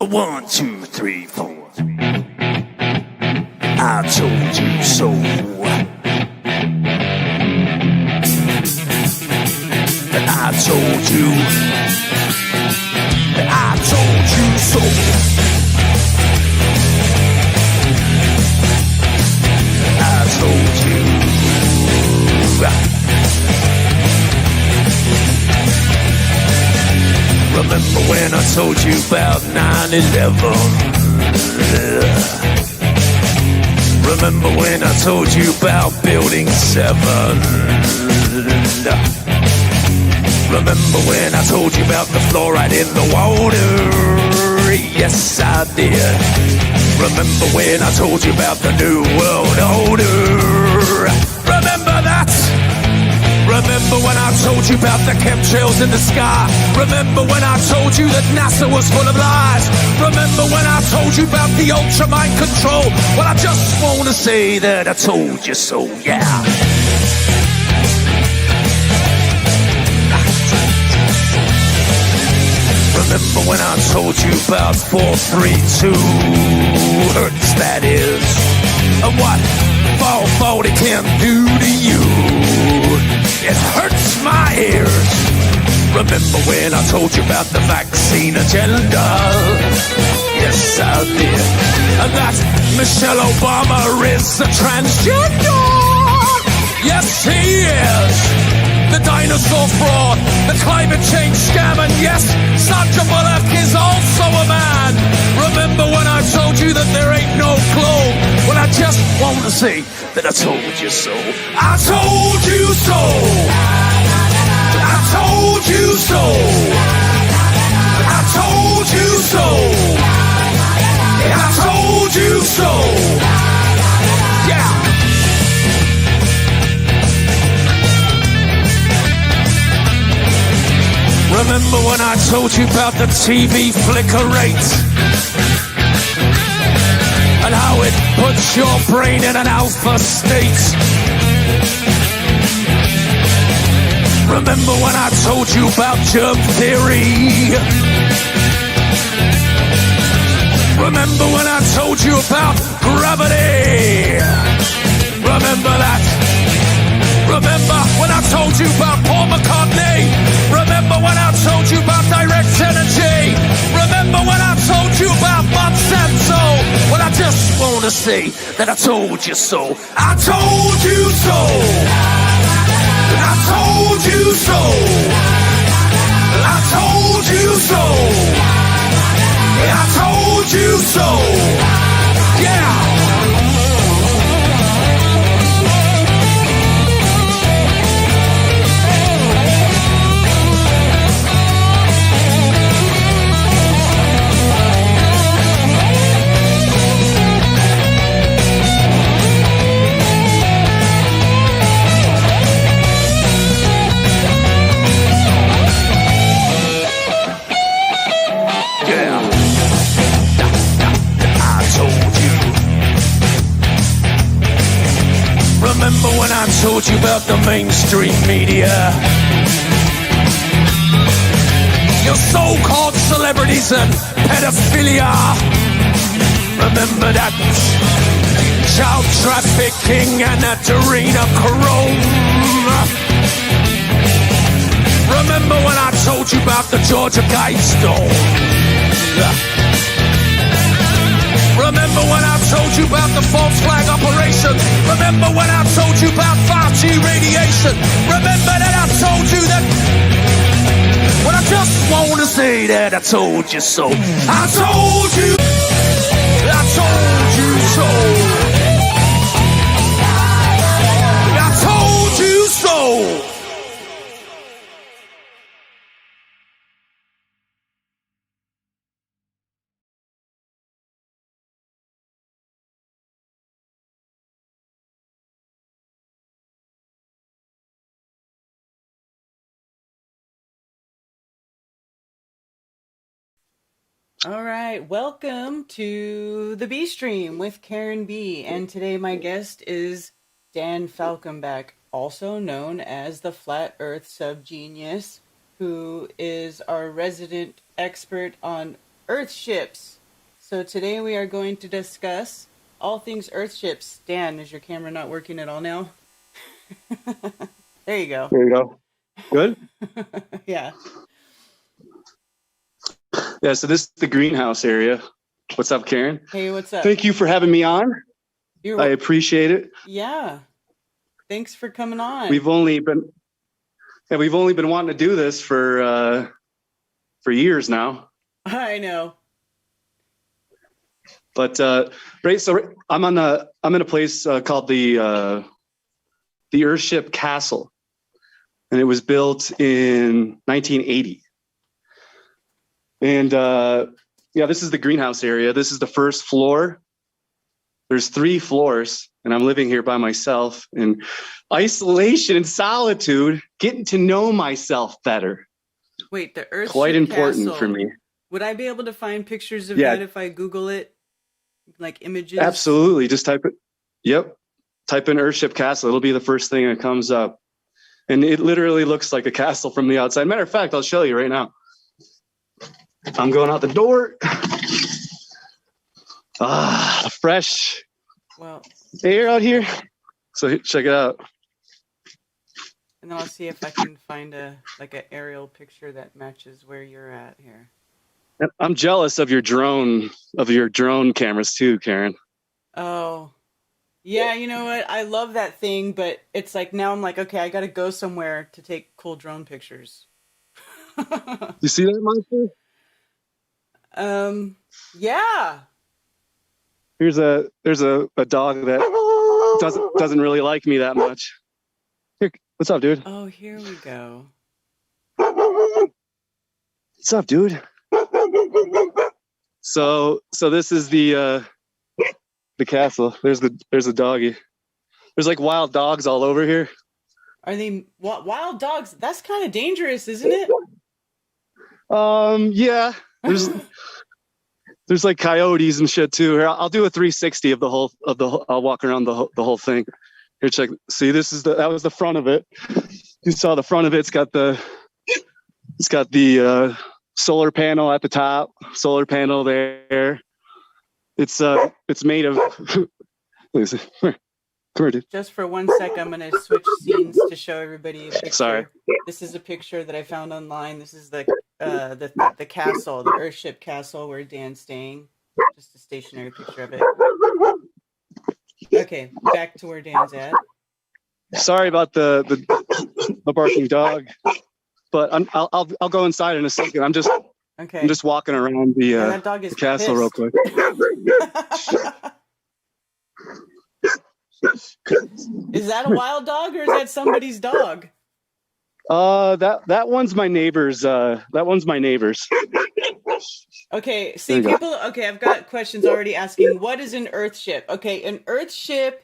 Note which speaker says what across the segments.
Speaker 1: 1, 2, 3, 4. I told you so. I told you. I told you so. I told you. Remember when I told you about 9/11? Remember when I told you about Building 7? Remember when I told you about the fluoride in the water? Yes, I did. Remember when I told you about the New World Order? Remember that? Remember when I told you about the chemtrails in the sky? Remember when I told you that NASA was full of lies? Remember when I told you about the ultra mind control? Well, I just want to say that I told you so, yeah. Remember when I told you about 432 Hertz, that is, and what 440 can do to you? It hurts my ears. Remember when I told you about the vaccine agenda? Yes, I did. And that Michelle Obama is a transgender. Yes, he is. The dinosaur fraud, the climate change scam, and yes, Sandra Bullock is also a man. Remember when I told you that there ain't no clone? Well, I just want to say that I told you so. I told you so. I told you so. I told you so. I told you so. Yeah. Remember when I told you about the TV flicker rate? And how it puts your brain in an alpha state? Remember when I told you about germ theory? Remember when I told you about gravity? Remember that? Remember when I told you about Paul McCartney? Remember when I told you about direct energy? Remember when I told you about Monsanto? Well, I just want to say that I told you so. I told you so. I told you so. I told you so. I told you so. Yeah. Remember when I told you about the mainstream media? Your so-called celebrities and pedophilia. Remember that child trafficking and that adrenochrome. Remember when I told you about the Georgia Guidestone? Remember when I told you about the false flag operation? Remember when I told you about 5G radiation? Remember that I told you that? Well, I just want to say that I told you so. I told you. I told you so. I told you so.
Speaker 2: All right, welcome to the B Stream with Karen B. And today my guest is Dan Falkenbach, also known as the Flat Earth SubGenius, who is our resident expert on Earthships. So today we are going to discuss all things Earthships. Dan, is your camera not working at all now? There you go.
Speaker 3: There you go. Good?
Speaker 2: Yeah.
Speaker 3: Yeah, so this is the greenhouse area. What's up, Karen?
Speaker 2: Hey, what's up?
Speaker 3: Thank you for having me on. I appreciate it.
Speaker 2: Yeah. Thanks for coming on.
Speaker 3: We've only been wanting to do this for years now.
Speaker 2: I know.
Speaker 3: But right, so I'm in a place called the Earthship Castle, and it was built in 1980. And yeah, this is the greenhouse area. This is the first floor. There's 3 floors, and I'm living here by myself in isolation and solitude, getting to know myself better.
Speaker 2: Wait, the Earthship
Speaker 3: quite important
Speaker 2: Castle.
Speaker 3: for me.
Speaker 2: Would I be able to find pictures of that if I Google it? Like images?
Speaker 3: Absolutely. Just type it. Yep. Type in Earthship Castle. It'll be the first thing that comes up. And it literally looks like a castle from the outside. Matter of fact, I'll show you right now. I'm going out the door. Fresh air out here. So check it out.
Speaker 2: And then I'll see if I can find an aerial picture that matches where you're at here.
Speaker 3: I'm jealous of your drone cameras too, Karen.
Speaker 2: Oh, yeah. You know what? I love that thing, but it's like now I'm like, okay, I got to go somewhere to take cool drone pictures.
Speaker 3: You see that monster?
Speaker 2: Yeah.
Speaker 3: There's a dog that doesn't really like me that much. Here, what's up, dude?
Speaker 2: Oh, here we go.
Speaker 3: What's up, dude? So this is the castle. There's a doggy. There's like wild dogs all over here.
Speaker 2: Are they wild dogs? That's kind of dangerous, isn't it?
Speaker 3: Yeah. There's like coyotes and shit too. Here, I'll do a 360 of the whole. I'll walk around the whole thing. Here, check. See, that was the front of it. You saw the front of it. It's got the solar panel at the top. Solar panel there. It's made of. Come here, dude.
Speaker 2: Just for 1 sec, I'm gonna switch scenes to show everybody a picture.
Speaker 3: Sorry.
Speaker 2: This is a picture that I found online. This is the castle, the Earthship Castle where Dan's staying. Just a stationary picture of it. Okay, back to where Dan's at.
Speaker 3: Sorry about the barking dog, but I'll go inside in a second. I'm just walking around
Speaker 2: that dog is
Speaker 3: the castle real quick.
Speaker 2: Is that a wild dog or is that somebody's dog?
Speaker 3: That one's my neighbor's. That one's my neighbor's.
Speaker 2: Okay, see people. Okay, I've got questions already asking. What is an Earthship? Okay, an Earthship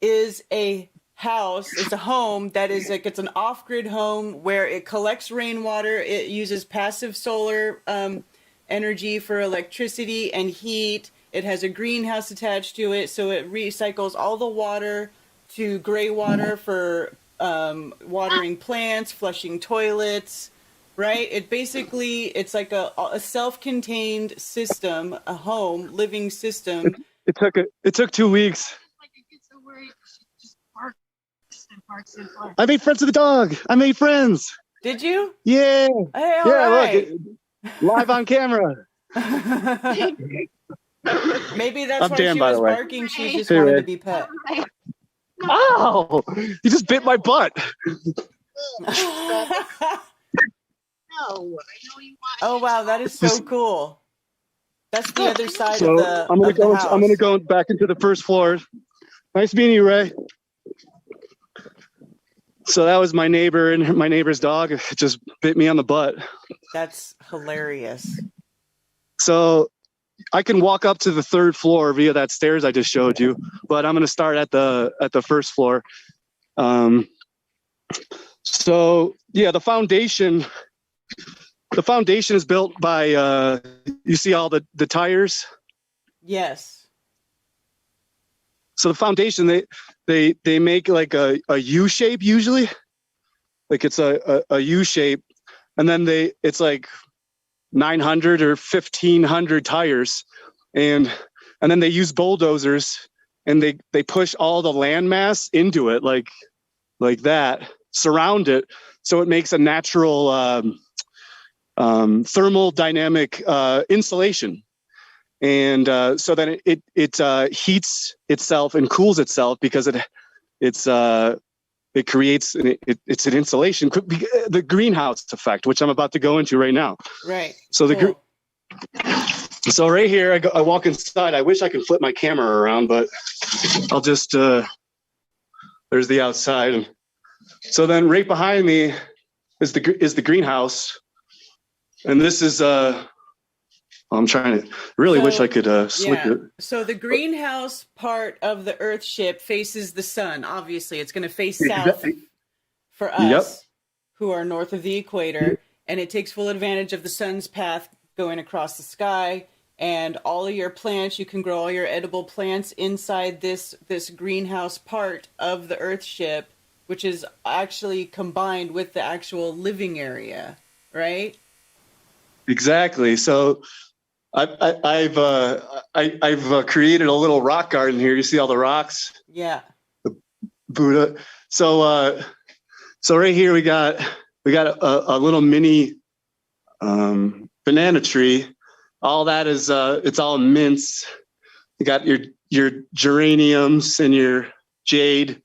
Speaker 2: is a house. It's a home that is like it's an off-grid home where it collects rainwater. It uses passive solar energy for electricity and heat. It has a greenhouse attached to it, so it recycles all the water to gray water for watering plants, flushing toilets, right? It's like a self-contained system, a home, living system.
Speaker 3: It took 2 weeks. I made friends with the dog. I made friends.
Speaker 2: Did you?
Speaker 3: Yeah.
Speaker 2: Hey, all right.
Speaker 3: Look, live on camera.
Speaker 2: Maybe that's why she was barking. She just wanted to be pet.
Speaker 3: Oh, you just bit my butt.
Speaker 2: Oh wow, that is so cool. That's the other side
Speaker 3: of
Speaker 2: the
Speaker 3: I'm gonna
Speaker 2: house.
Speaker 3: I'm gonna go back into the first floor. Nice meeting you, Ray. So that was my neighbor and my neighbor's dog. It just bit me on the butt.
Speaker 2: That's hilarious.
Speaker 3: So I can walk up to the 3rd floor via that stairs I just showed you, but I'm going to start at the first floor. So yeah, the foundation is built by, you see all the tires?
Speaker 2: Yes.
Speaker 3: So the foundation, they make like a U shape usually, like it's a U shape, and then it's like 900 or 1500 tires, and then they use bulldozers, and they push all the land mass into it like that, surround it, so it makes a natural thermodynamic insulation. And so then it heats itself and cools itself because it creates it's an insulation, the greenhouse effect, which I'm about to go into right now.
Speaker 2: Right.
Speaker 3: So
Speaker 2: cool.
Speaker 3: So right here, I walk inside. I wish I could flip my camera around, but I'll just there's the outside. So then right behind me is the greenhouse, and this is I'm trying to wish I could switch it.
Speaker 2: So the greenhouse part of the Earthship faces the sun. Obviously, it's going to face south for us who are north of the equator, and it takes full advantage of the sun's path going across the sky. And all of your plants, you can grow all your edible plants inside this greenhouse part of the Earthship, which is actually combined with the actual living area, right?
Speaker 3: Exactly. So I've created a little rock garden here. You see all the rocks?
Speaker 2: Yeah.
Speaker 3: The Buddha. So right here we got a little mini banana tree. All that is it's all mints. You got your geraniums and your jade.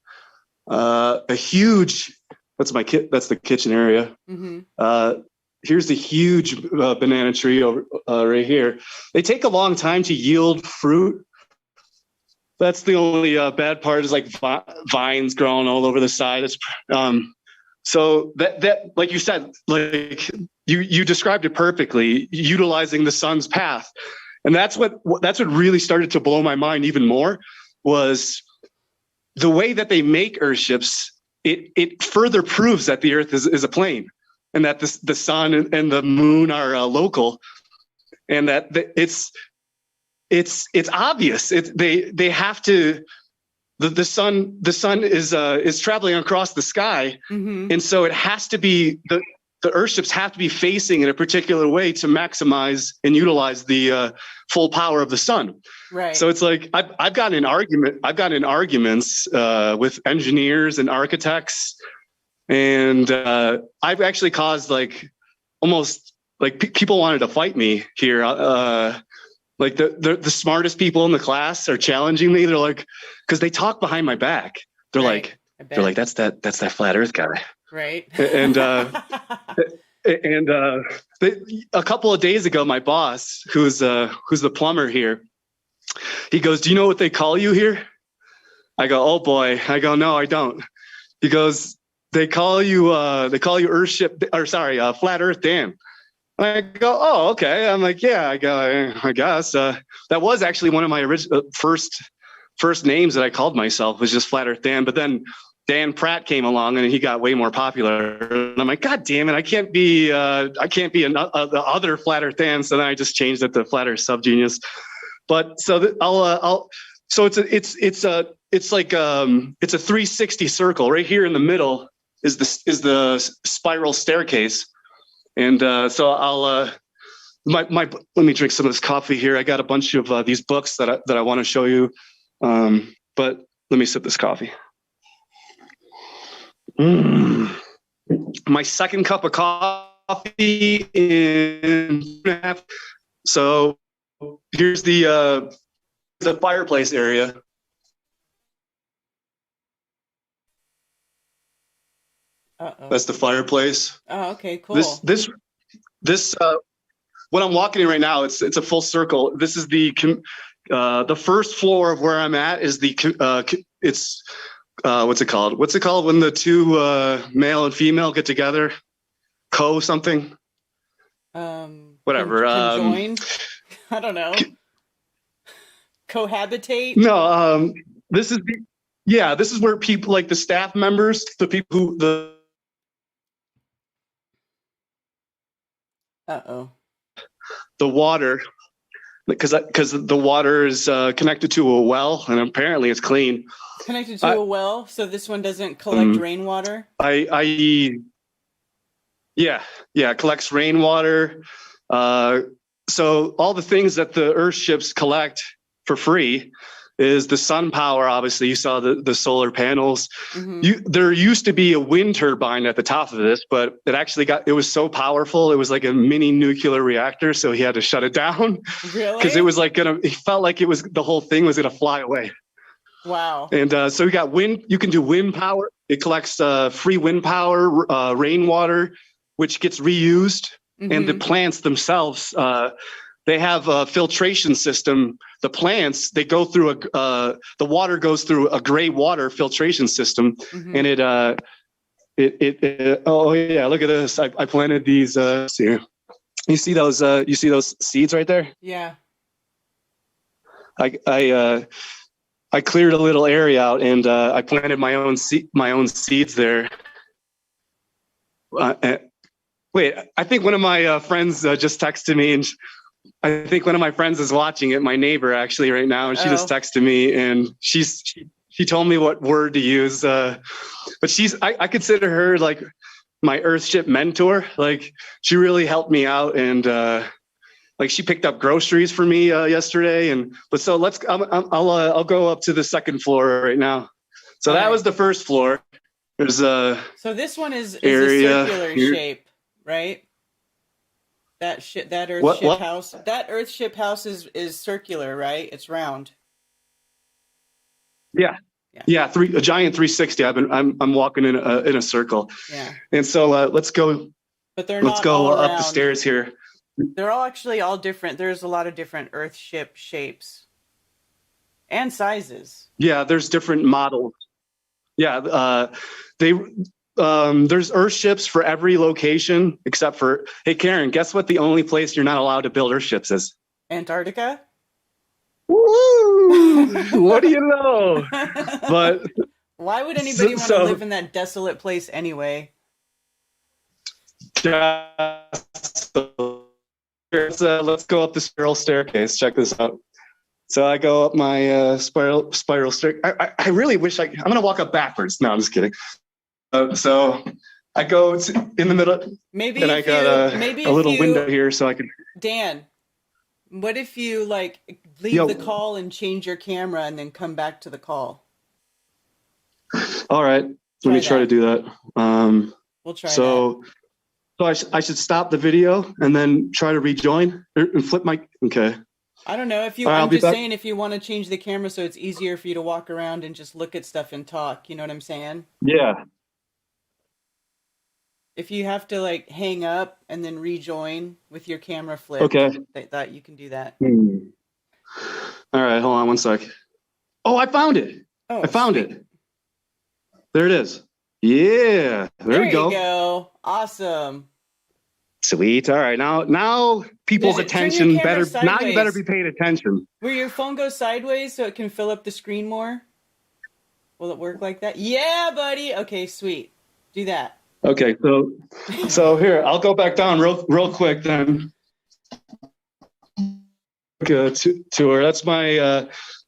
Speaker 3: A huge. That's the kitchen area. Mm-hmm. Here's the huge banana tree over right here. They take a long time to yield fruit. That's the only bad part, is like vines growing all over the side. It's so that like you said, like you described it perfectly, utilizing the sun's path. And that's what really started to blow my mind even more, was the way that they make Earthships. It further proves that the Earth is a plane, and that the sun and the moon are local, and that it's obvious. They have to. The sun is traveling across the sky, mm-hmm. and so it has to be the Earthships have to be facing in a particular way to maximize and utilize the full power of the sun.
Speaker 2: Right.
Speaker 3: So it's like I've gotten in arguments with engineers and architects, and I've actually caused almost people wanted to fight me here. Like the smartest people in the class are challenging me. They're like, because they talk behind my back. They're like, that's that flat Earth guy.
Speaker 2: Right.
Speaker 3: And a couple of days ago, my boss, who's the plumber here, he goes, "Do you know what they call you here?" I go, "Oh boy." I go, "No, I don't." He goes, they call you Flat Earth Dan." And I go, "Oh, okay." I'm like, "Yeah." I go, "I guess." That was actually one of my original first names that I called myself, was just Flat Earth Dan. But then Dan Pratt came along and he got way more popular. And I'm like, God damn it, I can't be the other Flat Earth Dan. So then I just changed it to Flat Earth SubGenius. But so it's a 360 circle. Right here in the middle is the spiral staircase. And so I'll let me drink some of this coffee here. I got a bunch of these books that I want to show you. But let me sip this coffee. My second cup of coffee in 2.5. So here's the fireplace area.
Speaker 2: Uh-oh.
Speaker 3: That's the fireplace.
Speaker 2: Oh, okay, cool.
Speaker 3: This what I'm walking in right now, it's a full circle. This is the first floor of where I'm at is it's what's it called? What's it called when the two male and female get together? Something. Whatever.
Speaker 2: Conjoined? I don't know. Cohabitate?
Speaker 3: No. This is where people, like the staff members, the people who the water, because the water is connected to a well, and apparently it's clean.
Speaker 2: Connected to a well, so this one doesn't collect rainwater?
Speaker 3: Collects rainwater. So all the things that the Earthships collect for free is the sun power. Obviously, you saw the solar panels. There used to be a wind turbine at the top of this, but it was so powerful. It was like a mini nuclear reactor. So he had to shut it down.
Speaker 2: Really?
Speaker 3: Because it was like it felt like the whole thing was going to fly away.
Speaker 2: Wow.
Speaker 3: And so we got wind. You can do wind power. It collects free wind power, rainwater, which gets reused. And the plants themselves, they have a filtration system. The plants, they go through the water goes through a gray water filtration system, and it oh yeah, look at this. I planted these. Here, you see those seeds right there?
Speaker 2: Yeah.
Speaker 3: I cleared a little area out, and I planted my own seeds there. Wait, I think one of my friends just texted me, and I think one of my friends is watching it. My neighbor actually right now, and she just texted me, and she told me what word to use. But I consider her like my Earthship mentor. Like she really helped me out, and like she picked up groceries for me yesterday. I'll go up to the second floor right now. So that was the first floor. There's so
Speaker 2: this one is a circular shape, right? That Earthship house. That Earthship house is circular, right? It's round.
Speaker 3: Yeah. A giant 360. I'm walking in a circle.
Speaker 2: Yeah.
Speaker 3: And so let's go.
Speaker 2: But they're
Speaker 3: let's
Speaker 2: not
Speaker 3: go
Speaker 2: all
Speaker 3: up
Speaker 2: around.
Speaker 3: the stairs here.
Speaker 2: They're all different. There's a lot of different Earthship shapes and sizes.
Speaker 3: Yeah, there's different models. Yeah, there's Earthships for every location except for, hey, Karen, guess what the only place you're not allowed to build Earthships is?
Speaker 2: Antarctica?
Speaker 3: Woo! What do you know? But
Speaker 2: why would anybody want to live in that desolate place anyway?
Speaker 3: Let's go up the spiral staircase. Check this out. So I go up my spiral staircase. I really wish I'm going to walk up backwards. No, I'm just kidding. So I go in the middle, and I got a little window here so I can.
Speaker 2: Dan, what if you leave the call and change your camera and then come back to the call?
Speaker 3: All right, let me try to do that.
Speaker 2: We'll try.
Speaker 3: So I should stop the video and then try to rejoin and flip my. Okay.
Speaker 2: I don't know if you. I'm just saying if you want to change the camera so it's easier for you to walk around and just look at stuff and talk. You know what I'm saying?
Speaker 3: Yeah.
Speaker 2: If you have to hang up and then rejoin with your camera flipped,
Speaker 3: okay,
Speaker 2: that you can do that.
Speaker 3: All right, hold on one sec. Oh, I found it.
Speaker 2: Oh,
Speaker 3: I found it. There it is. Yeah, there we go.
Speaker 2: You go. Awesome.
Speaker 3: Sweet. All right, now people's attention better.
Speaker 2: Sideways.
Speaker 3: Now you better be paying attention.
Speaker 2: Where your phone goes sideways so it can fill up the screen more. Will it work like that? Yeah, buddy. Okay, sweet. Do that.
Speaker 3: Okay, so here, I'll go back down real quick then. Tour. That's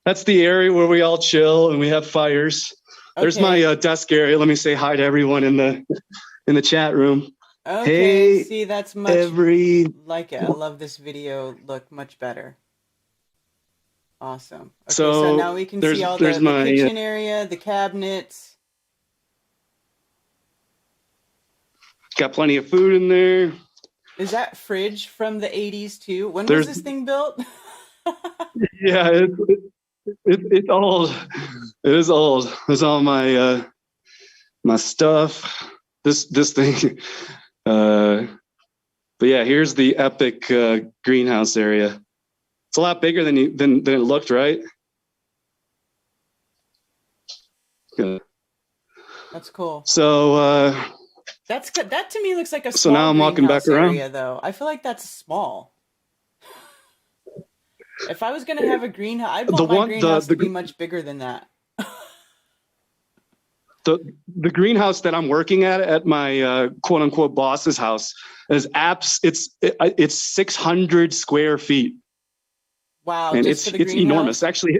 Speaker 3: that's the area where we all chill and we have fires. Okay. There's my desk area. Let me say hi to everyone in the chat room.
Speaker 2: Okay,
Speaker 3: hey,
Speaker 2: see, that's much like it. I love this video. Look much better. Awesome. Okay, so now we can see all the kitchen area, the cabinets.
Speaker 3: Got plenty of food in there.
Speaker 2: Is that fridge from the 80s too? When was this thing built?
Speaker 3: Yeah, it's old. It is old. There's all my my stuff. This thing. But yeah, here's the epic greenhouse area. It's a lot bigger than it looked, right?
Speaker 2: Yeah. That's cool.
Speaker 3: So
Speaker 2: that to me looks like a small.
Speaker 3: So now I'm walking back around.
Speaker 2: Area, though I feel like that's small. If I was gonna have a greenhouse, I'd want my greenhouse to be much bigger than that.
Speaker 3: The greenhouse that I'm working at my quote unquote boss's house is it's 600 square feet.
Speaker 2: Wow,
Speaker 3: and it's enormous. Actually,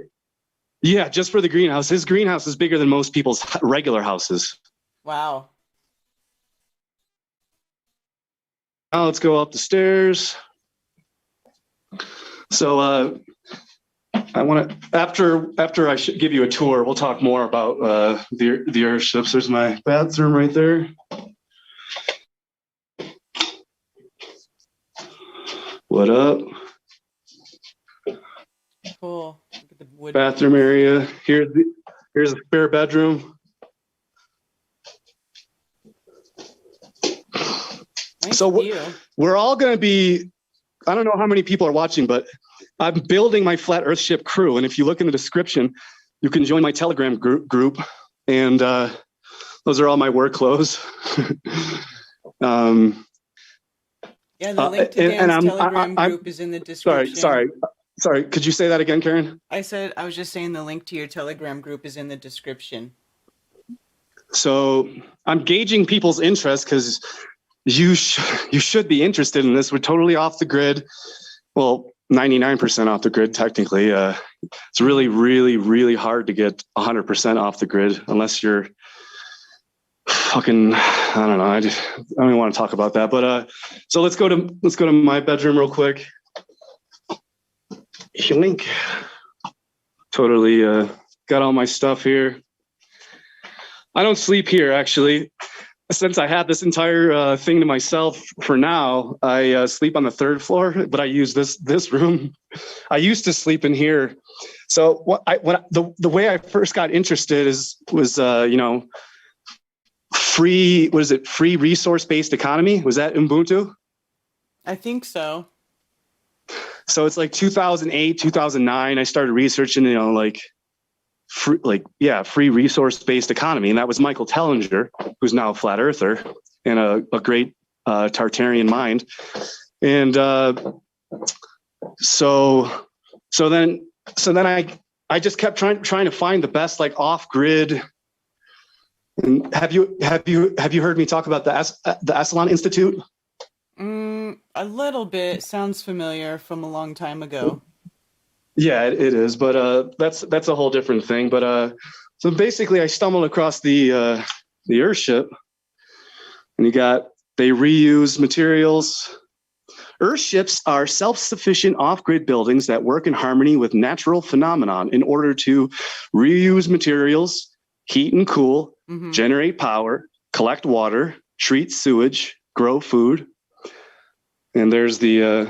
Speaker 3: yeah, just for the greenhouse. His greenhouse is bigger than most people's regular houses.
Speaker 2: Wow.
Speaker 3: Now let's go up the stairs. So I want to after I should give you a tour, we'll talk more about the airships. There's my bathroom right there. What up?
Speaker 2: Cool. Look at the wood
Speaker 3: Bathroom area. Here's a spare bedroom.
Speaker 2: Nice
Speaker 3: So
Speaker 2: view.
Speaker 3: we're all going to be, I don't know how many people are watching, but I'm building my Flat Earth Ship crew. And if you look in the description, you can join my Telegram group. And those are all my work clothes.
Speaker 2: Yeah, the link to Dan's Telegram group is in the description.
Speaker 3: Sorry. Could you say that again, Karen?
Speaker 2: I was just saying the link to your Telegram group is in the description.
Speaker 3: So I'm gauging people's interest because you should be interested in this. We're totally off the grid. Well, 99% off the grid, technically. It's really, really, really hard to get 100% off the grid unless you're fucking, I don't know. I don't even want to talk about that. But so let's go to my bedroom real quick. Link. Totally got all my stuff here. I don't sleep here, actually. Since I have this entire thing to myself for now, I sleep on the third floor, but I use this room. I used to sleep in here. So the way I first got interested was free resource-based economy. Was that Ubuntu?
Speaker 2: I think so.
Speaker 3: So it's like 2008, 2009. I started researching, free resource-based economy. And that was Michael Tellinger, who's now a flat earther and a great Tartarian mind. And so then I just kept trying to find the best off-grid. And have you heard me talk about the Esalen Institute?
Speaker 2: A little bit. Sounds familiar from a long time ago.
Speaker 3: Yeah, it is, but that's a whole different thing. But so basically, I stumbled across the Earthship, and they reuse materials. Earthships are self-sufficient off-grid buildings that work in harmony with natural phenomenon in order to reuse materials, heat and cool, generate power, collect water, treat sewage, grow food. And there's the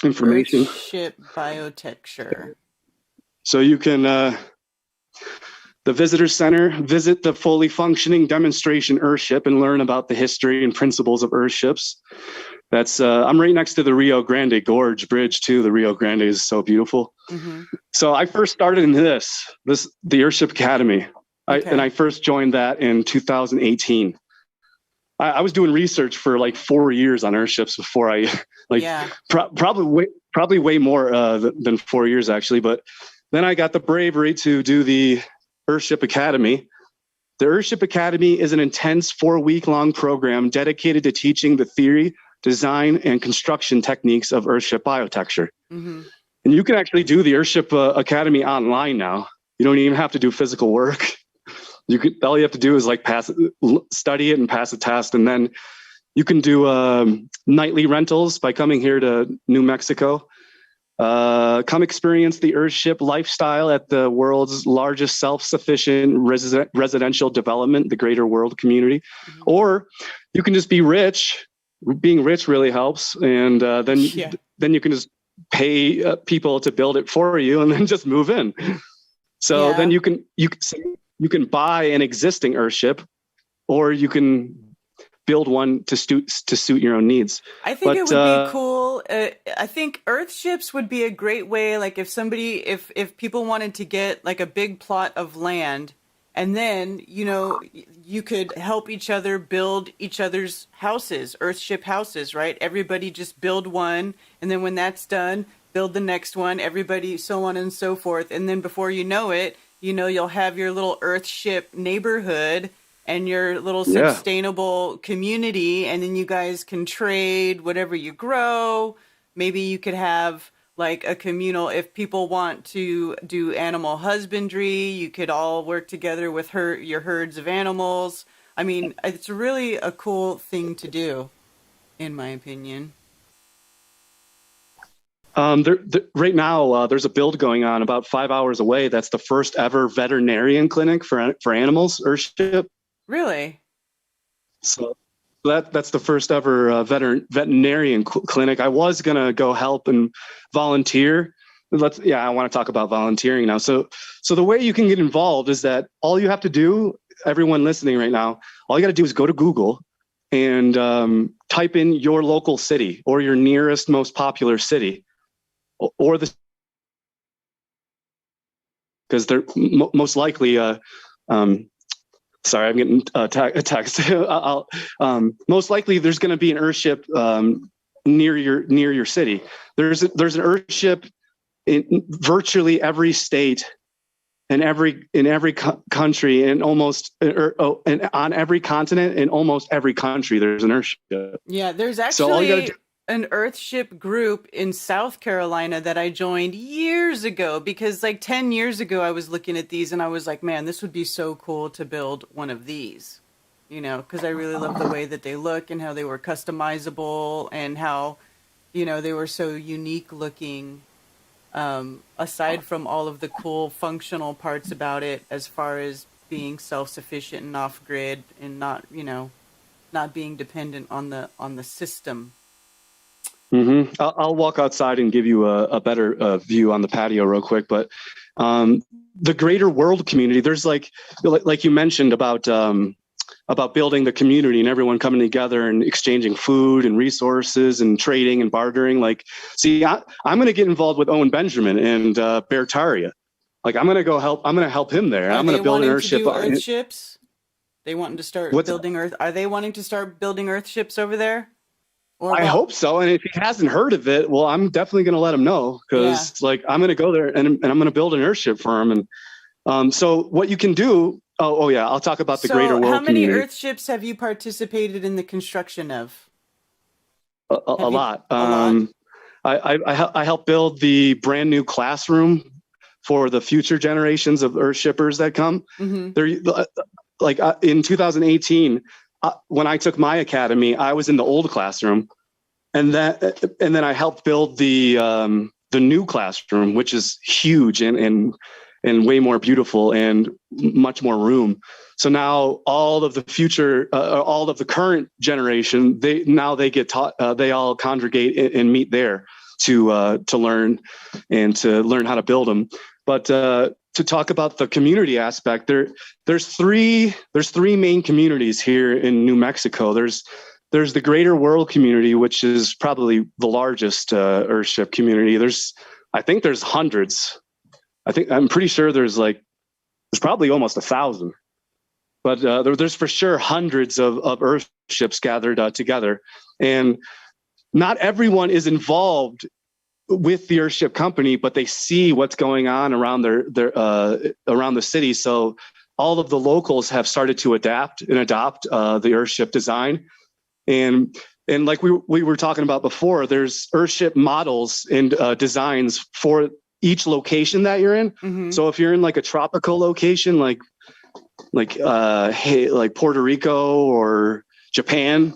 Speaker 3: information.
Speaker 2: Earthship biotecture.
Speaker 3: So you can, the visitor center, visit the fully functioning demonstration Earthship and learn about the history and principles of Earthships. That's, I'm right next to the Rio Grande Gorge Bridge too. The Rio Grande is so beautiful. So I first started in the Airship Academy. And I first joined that in 2018. I was doing research for 4 years on airships before I probably way more than 4 years actually. But then I got the bravery to do the Earthship Academy. The Earthship Academy is an intense 4-week-long program dedicated to teaching the theory, design, and construction techniques of Earthship biotecture. And you can actually do the Earthship Academy online now. You don't even have to do physical work. All you have to do is study it and pass a test. And then you can do nightly rentals by coming here to New Mexico. Come experience the Earthship lifestyle at the world's largest self-sufficient residential development, the Greater World Community. Or you can just be rich. Being rich really helps. And then you can just pay people to build it for you and then just move in. So then you can buy an existing Earthship, or you can build one to suit your own needs.
Speaker 2: I think it would be cool. I think Earthships would be a great way. If people wanted to get a big plot of land, and then you could help each other build each other's houses, Earthship houses, right? Everybody just build one, and then when that's done, build the next one. Everybody, so on and so forth, and then before you know it, you'll have your little Earthship neighborhood and your little sustainable community, and then you guys can trade whatever you grow. Maybe you could have a communal, if people want to do animal husbandry, you could all work together with your herds of animals. I mean, it's really a cool thing to do, in my opinion.
Speaker 3: Right now, there's a build going on about 5 hours away. That's the first ever veterinarian clinic for animals, Earthship.
Speaker 2: Really?
Speaker 3: So that's the first ever veterinarian clinic. I was gonna go help and volunteer. I want to talk about volunteering now. So the way you can get involved is that all you have to do, everyone listening right now, all you got to do is go to Google and type in your local city or your nearest most popular city, or because they're most likely. Sorry, I'm getting a text. Most likely, there's going to be an Earthship near your city. There's an Earthship in virtually every state, in every country, and almost and on every continent, in almost every country, there's an Earthship.
Speaker 2: Yeah, there's actually an Earthship group in South Carolina that I joined years ago, because like 10 years ago I was looking at these and I was like, man, this would be so cool to build one of these, you know, because I really love the way that they look and how they were customizable and how, you know, they were so unique looking, aside from all of the cool functional parts about it, as far as being self-sufficient and off-grid and not, you know, not being dependent on the system.
Speaker 3: Mm-hmm. I'll walk outside and give you a better view on the patio real quick. But the greater world community, there's like you mentioned about building the community and everyone coming together and exchanging food and resources and trading and bartering. Like, see, I'm going to get involved with Owen Benjamin and Bertaria. Like, I'm going to go help. I'm going to help him there. I'm going to build an Earthship.
Speaker 2: Earthships? They wanting to start building Earth? Are they wanting to start building Earthships over there?
Speaker 3: I hope so. And if he hasn't heard of it, well, I'm definitely going to let him know, because like I'm going to go there and I'm going to build an Earthship for him. And so what you can do. Oh yeah, I'll talk about the greater world community.
Speaker 2: How many Earthships have you participated in the construction of?
Speaker 3: A lot. I helped build the brand new classroom for the future generations of Earthshippers that come. Mm-hmm. They're like in 2018. When I took my academy, I was in the old classroom, and then I helped build the new classroom, which is huge and way more beautiful and much more room. So now all of the future, all of the current generation, they get taught. They all congregate and meet there to learn and to learn how to build them. But to talk about the community aspect, there's three main communities here in New Mexico. There's the greater world community, which is probably the largest Earthship community. I think there's hundreds. I'm pretty sure there's probably almost 1,000. But there's for sure hundreds of Earthships gathered together, and not everyone is involved with the Earthship company, but they see what's going on around around the city. So all of the locals have started to adopt the Earthship design, and like we were talking about before, there's Earthship models and designs for each location that you're in. Mm-hmm. So if you're in like a tropical location, like Puerto Rico or Japan,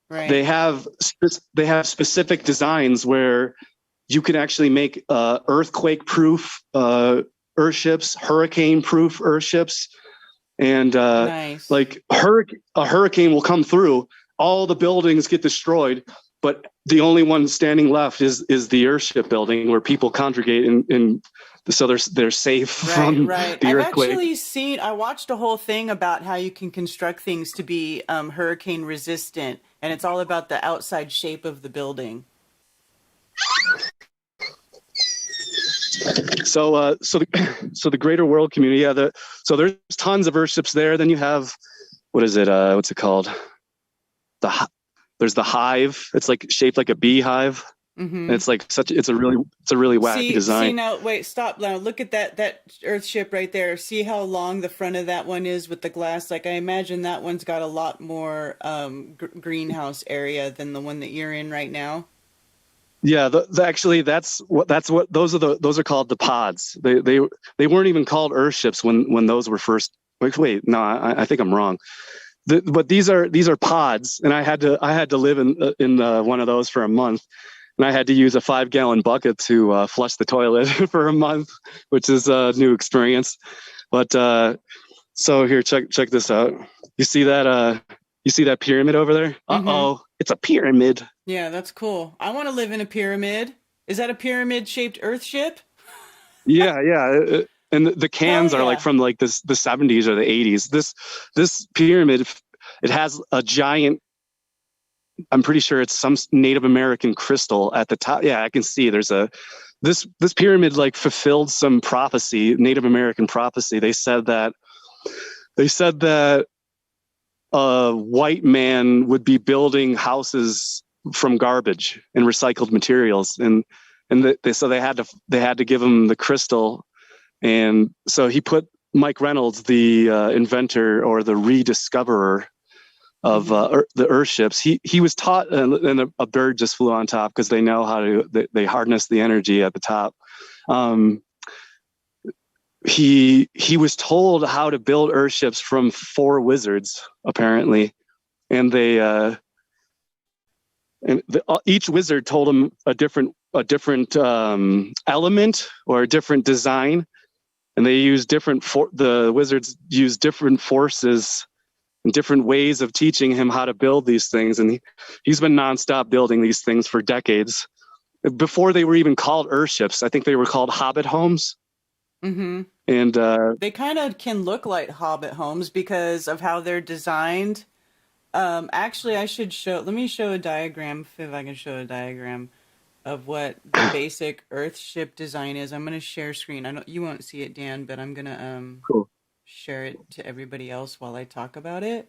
Speaker 3: right, they have specific designs where you can actually make earthquake-proof Earthships, hurricane-proof Earthships, and nice. Like a hurricane will come through, all the buildings get destroyed, but the only one standing left is the Earthship building, where people congregate, and so they're safe from the earthquake.
Speaker 2: I watched a whole thing about how you can construct things to be hurricane resistant, and it's all about the outside shape of the building.
Speaker 3: So the greater world community, so there's tons of Earthships there. Then you have, what's it called? There's the hive. It's like shaped like a beehive. Mm-hmm. And it's like it's a really wacky design.
Speaker 2: See now, wait, stop now. Look at that Earthship right there. See how long the front of that one is with the glass? Like, I imagine that one's got a lot more greenhouse area than the one that you're in right now.
Speaker 3: Yeah, actually, that's what those are called, the pods. They weren't even called Earthships when those were first. Wait, no, I think I'm wrong. But these are pods, and I had to live in one of those for a month. and I had to use a 5-gallon bucket to flush the toilet for a month, which is a new experience. But so here, check this out. You see that? You see that pyramid over there? It's a pyramid.
Speaker 2: Yeah, that's cool. I want to live in a pyramid. Is that a pyramid-shaped Earthship?
Speaker 3: Yeah. And the cans are like from like the 70s or the 80s. This pyramid, it has a giant, I'm pretty sure it's some Native American crystal at the top. Yeah, I can see there's this pyramid like fulfilled some prophecy, Native American prophecy. They said that a white man would be building houses from garbage and recycled materials, so they had to give him the crystal, and so he put Mike Reynolds, the inventor or the rediscoverer of the Earthships. He was taught, and a bird just flew on top because they know how to. They harness the energy at the top. He was told how to build Earthships from 4 wizards apparently, and each wizard told him a different element or a different design, and they use the wizards use different forces and different ways of teaching him how to build these things, and he's been nonstop building these things for decades. Before they were even called Earthships, I think they were called Hobbit homes.
Speaker 2: Mm-hmm.
Speaker 3: And
Speaker 2: they kind of can look like Hobbit homes because of how they're designed. Actually, let me show a diagram, if I can show a diagram of what the basic Earthship design is. I'm going to share screen. You won't see it, Dan, but I'm going to
Speaker 3: cool.
Speaker 2: Share it to everybody else while I talk about it.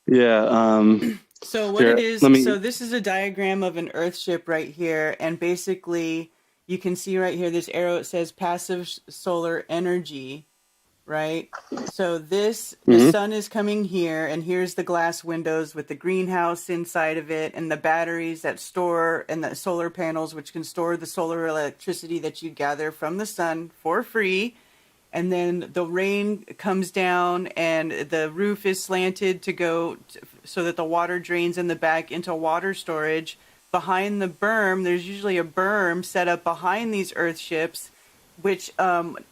Speaker 3: Yeah.
Speaker 2: So what it is, so this is a diagram of an Earthship right here, and basically you can see right here this arrow, it says passive solar energy, right? So the sun is coming here, and here's the glass windows with the greenhouse inside of it, and the batteries that store, and the solar panels which can store the solar electricity that you gather from the sun for free. And then the rain comes down, and the roof is slanted so that the water drains in the back into water storage. Behind the berm, there's usually a berm set up behind these Earthships, which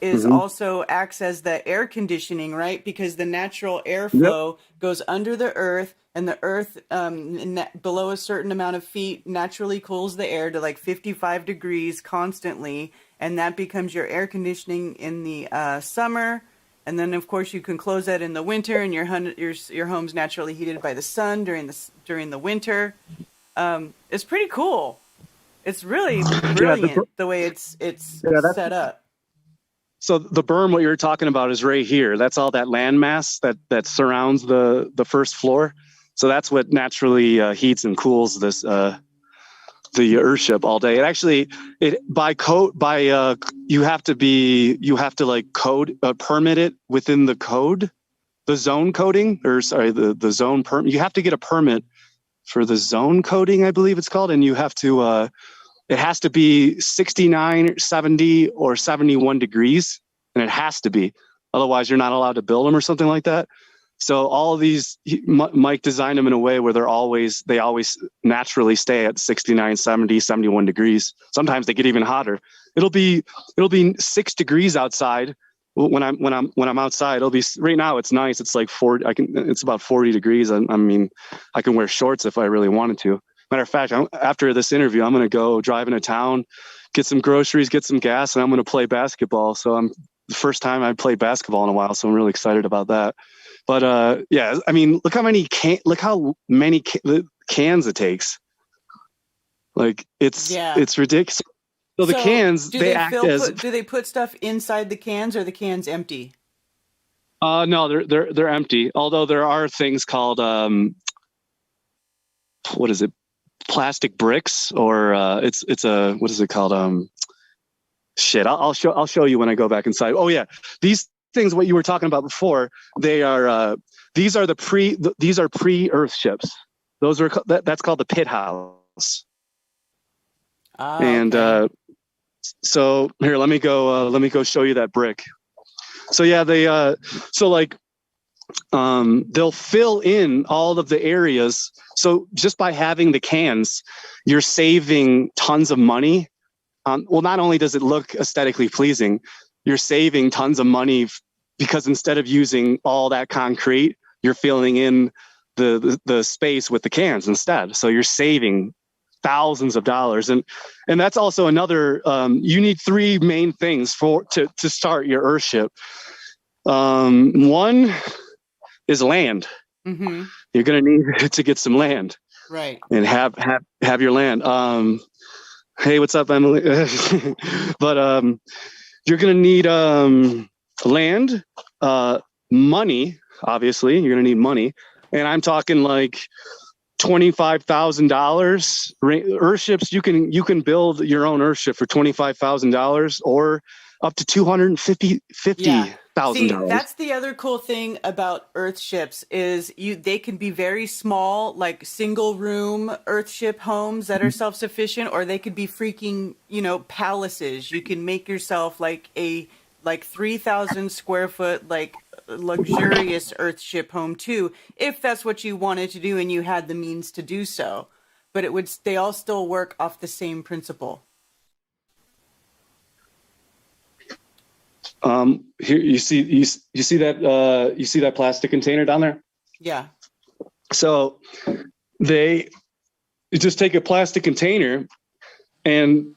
Speaker 2: is also acts as the air conditioning, right? Because the natural airflow goes under the earth, and the earth below a certain amount of feet naturally cools the air to like 55 degrees constantly. And that becomes your air conditioning in the summer. And then, of course, you can close that in the winter, and your home's naturally heated by the sun during the winter. It's pretty cool. It's really brilliant the way it's set up.
Speaker 3: So the berm, what you're talking about, is right here. That's all that landmass that surrounds the first floor. So that's what naturally heats and cools this the Earthship all day. It actually, you have to like permit it within the code, the zone coding, or sorry, the zone permit. You have to get a permit for the zone coding, I believe it's called, and you have to. It has to be 69, 70, or 71 degrees, and it has to be. Otherwise, you're not allowed to build them or something like that. So all of these, Mike designed them in a way where they always naturally stay at 69, 70, 71 degrees. Sometimes they get even hotter. It'll be 6 degrees outside when I'm outside. It'll be, right now it's nice. It's like 40. It's about 40 degrees. I mean, I can wear shorts if I really wanted to. Matter of fact, after this interview, I'm going to go drive into town, get some groceries, get some gas, and I'm going to play basketball. So the first time I played basketball in a while, so I'm really excited about that. But yeah, I mean, look how many cans it takes. Like it's ridiculous. So the cans, do
Speaker 2: they put stuff inside the cans, or the cans empty?
Speaker 3: No, they're empty. Although there are things called what is it? Plastic bricks, or it's a, what is it called? I'll show you when I go back inside. Oh yeah, these things, what you were talking about before, they are these are pre Earthships. That's called the pit house. And so here, let me go show you that brick. So yeah, they so like they'll fill in all of the areas. So just by having the cans, you're saving tons of money. Well, not only does it look aesthetically pleasing, you're saving tons of money because instead of using all that concrete, you're filling in the space with the cans instead. So you're saving thousands of dollars. And that's also another, you need three main things to start your Earthship. One is land.
Speaker 2: Mm-hmm.
Speaker 3: You're going to need to get some land.
Speaker 2: Right.
Speaker 3: And have your land. Hey, what's up, Emily? But you're going to need land, money, obviously. You're going to need money. And I'm talking like $25,000. Earthships, you can build your own Earthship for $25,000 or up to $250,000.
Speaker 2: See, that's the other cool thing about Earthships is they can be very small, like single room Earthship homes that are self-sufficient, or they could be freaking, palaces. You can make yourself like a 3,000 square foot, like luxurious Earthship home too, if that's what you wanted to do and you had the means to do so. But they all still work off the same principle.
Speaker 3: Here you see that plastic container down there?
Speaker 2: Yeah.
Speaker 3: So you just take a plastic container and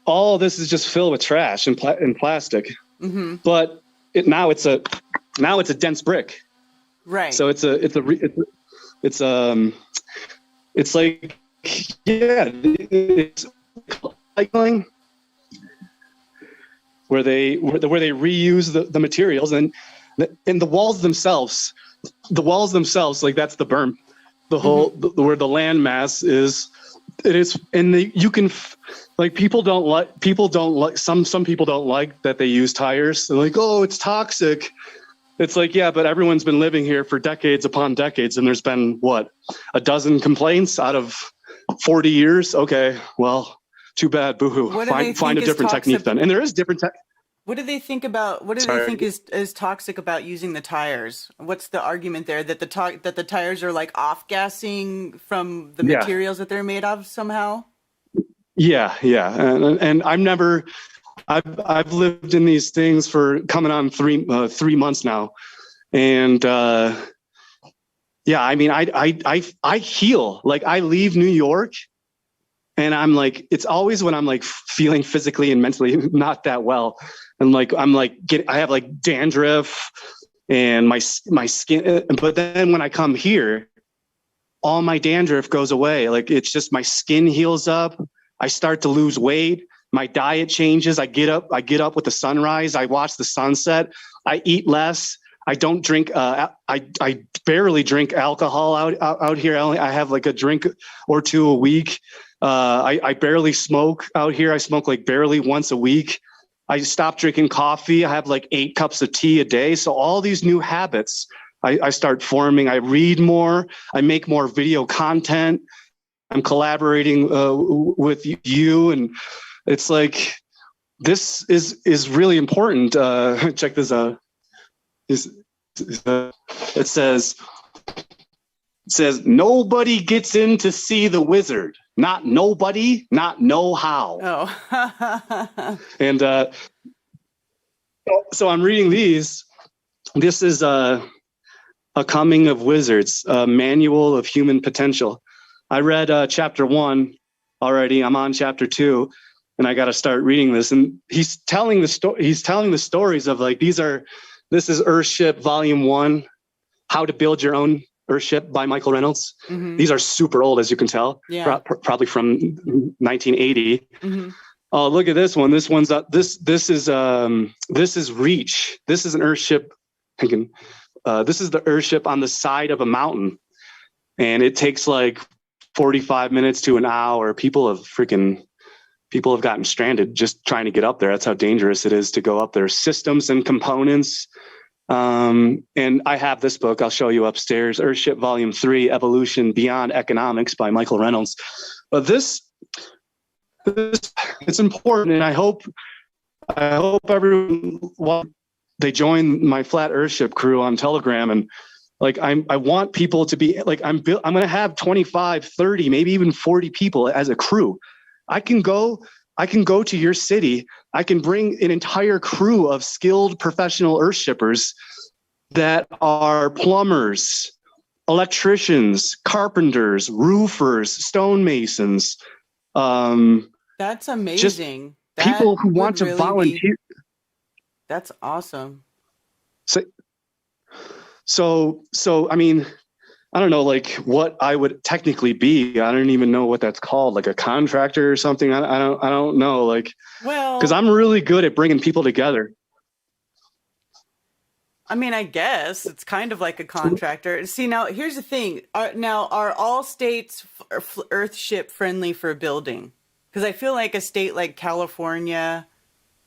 Speaker 3: all this is just filled with trash and plastic.
Speaker 2: Mm-hmm.
Speaker 3: But now it's a dense brick.
Speaker 2: Right.
Speaker 3: So it's like, yeah, it's recycling, where they reuse the materials and the walls themselves, like that's the berm, the whole, where the land mass is, you can, like, people don't like, some people don't like that they use tires. They're like, oh, it's toxic. It's like, yeah, but everyone's been living here for decades upon decades. And there's been what, a dozen complaints out of 40 years. Okay. Well, too bad. Boo-hoo. Find a different technique then. And there is different tech.
Speaker 2: What do they think about? What do they think is toxic about using the tires? What's the argument there that the tires are like off gassing from the materials that they're made of somehow?
Speaker 3: Yeah, and I've lived in these things for coming on 3 months now, and yeah, I mean, I heal. Like, I leave New York, and I'm like, it's always when I'm like feeling physically and mentally not that well. And like, I have like dandruff and my skin, but then when I come here, all my dandruff goes away. Like, it's just, my skin heals up. I start to lose weight. My diet changes. I get up with the sunrise. I watch the sunset. I eat less. I don't drink. I barely drink alcohol out here. I have like a drink or two a week. I barely smoke out here. I smoke like barely once a week. I stopped drinking coffee. I have like 8 cups of tea a day. So all these new habits I start forming. I read more. I make more video content. I'm collaborating with you, and it's like, this is really important. Check this out. It says nobody gets in to see the wizard. Not nobody, not know how.
Speaker 2: Oh.
Speaker 3: And so I'm reading these. This is a Coming of Wizards, a manual of human potential. I read chapter 1 already. I'm on chapter 2, and I got to start reading this. And he's telling the story. He's telling the stories of like, this is Earthship Volume 1, How to Build Your Own Earthship by Michael Reynolds. Mm-hmm. These are super old, as you can tell. Yeah. Probably from 1980. Mm-hmm. Oh, look at this one. This one's this is Reach. This is an Earthship. This is the Earthship on the side of a mountain, and it takes like 45 minutes to an hour. People have gotten stranded just trying to get up there. That's how dangerous it is to go up there. Systems and components. And I have this book I'll show you upstairs, Earthship Volume 3, Evolution Beyond Economics by Michael Reynolds. But this it's important, and I hope everyone, they join my Flat Earthship crew on Telegram, and Like I want people to be like, I'm going to have 25, 30, maybe even 40 people as a crew. I can go to your city. I can bring an entire crew of skilled professional earthshippers that are plumbers, electricians, carpenters, roofers, stonemasons.
Speaker 2: That's amazing.
Speaker 3: People who want to volunteer.
Speaker 2: That's awesome.
Speaker 3: So, I mean, I don't know, like what I would technically be. I don't even know what that's called, like a contractor or something. I don't know, like,
Speaker 2: well,
Speaker 3: because I'm really good at bringing people together.
Speaker 2: I mean, I guess it's kind of like a contractor. See, now here's the thing. Are all states Earthship friendly for building? Because I feel like a state like California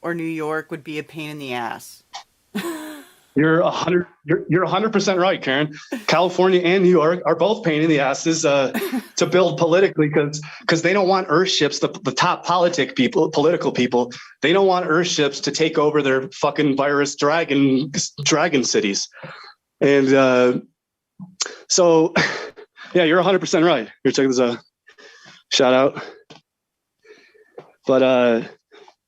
Speaker 2: or New York would be a pain in the ass.
Speaker 3: You're 100% right, Karen. California and New York are both pain in the asses to build politically because they don't want Earthships, the top political people. They don't want Earthships to take over their fucking virus dragon cities. And so, yeah, you're 100% right. Here, check this out. Shout out. But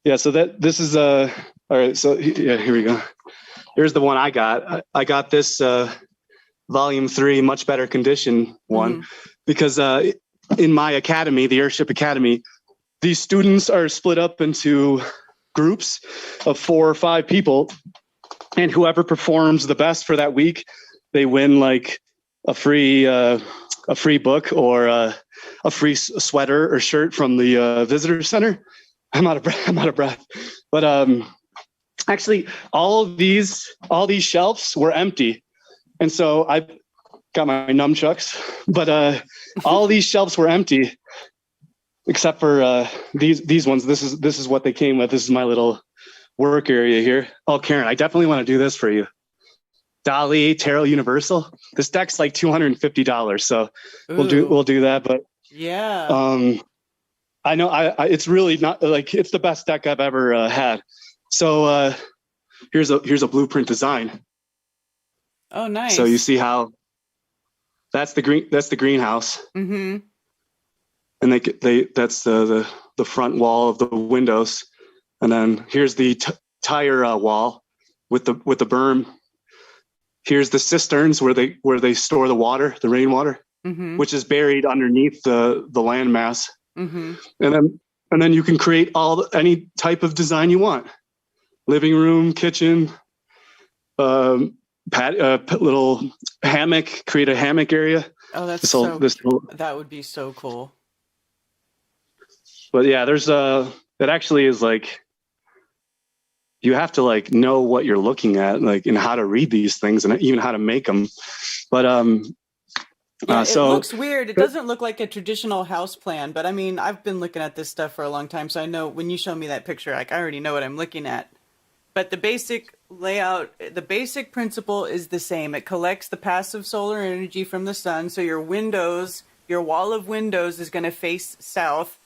Speaker 3: yeah, so this is all right. So yeah, here we go. Here's the one I got. I got this volume 3, much better condition one, because in my academy, the Airship Academy, these students are split up into groups of 4 or 5 people, and whoever performs the best for that week, they win like a free book or a free sweater or shirt from the visitor center. I'm out of breath, but actually, all these shelves were empty, and so I got my nunchucks. But all these shelves were empty, except for these ones. This is what they came with. This is my little work area here. Oh, Karen, I definitely want to do this for you. Dolly Tarot Universal. This deck's like $250, so we'll do that. But
Speaker 2: yeah,
Speaker 3: I know it's really not like it's the best deck I've ever had. So here's a blueprint design.
Speaker 2: Oh, nice.
Speaker 3: So you see how that's the greenhouse.
Speaker 2: Mm-hmm.
Speaker 3: And that's the front wall of the windows, and then here's the tire wall with the berm. Here's the cisterns where they store the water, the rainwater, which is buried underneath the landmass. And then you can create any type of design you want. Living room, kitchen, little hammock, create a hammock area.
Speaker 2: Oh, that's that would be so cool.
Speaker 3: But yeah, there's it actually is like, you have to like know what you're looking at, like, and how to read these things and even how to make them. But
Speaker 2: it looks weird. It doesn't look like a traditional house plan, but I mean, I've been looking at this stuff for a long time, so I know when you show me that picture, like I already know what I'm looking at. But the basic layout, the basic principle is the same. It collects the passive solar energy from the sun. So your wall of windows is going to face south.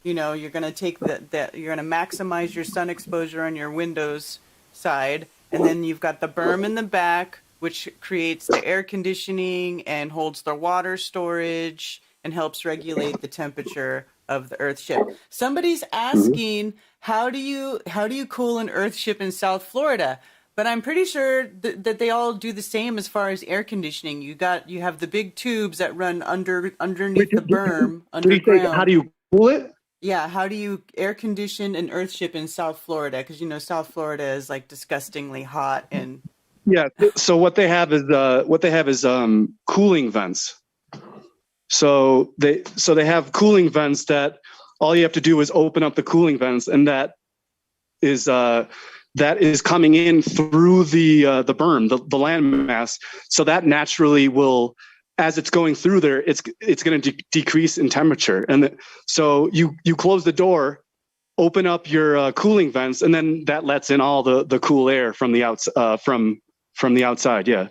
Speaker 2: You know, you're going to take you're going to maximize your sun exposure on your windows side. And then you've got the berm in the back, which creates the air conditioning and holds the water storage and helps regulate the temperature of the Earthship. Somebody's asking, how do you cool an Earthship in South Florida? But I'm pretty sure that they all do the same as far as air conditioning. You have the big tubes that run underneath the berm underground.
Speaker 3: How do you cool it?
Speaker 2: Yeah, how do you air condition an Earthship in South Florida? Because South Florida is like disgustingly hot and.
Speaker 3: Yeah. So what they have is cooling vents. So they have cooling vents that all you have to do is open up the cooling vents, and that is coming in through the berm, the landmass. So that naturally will, as it's going through there, it's going to decrease in temperature. And so you close the door, open up your cooling vents, and then that lets in all the cool air from the from the outside. Yeah.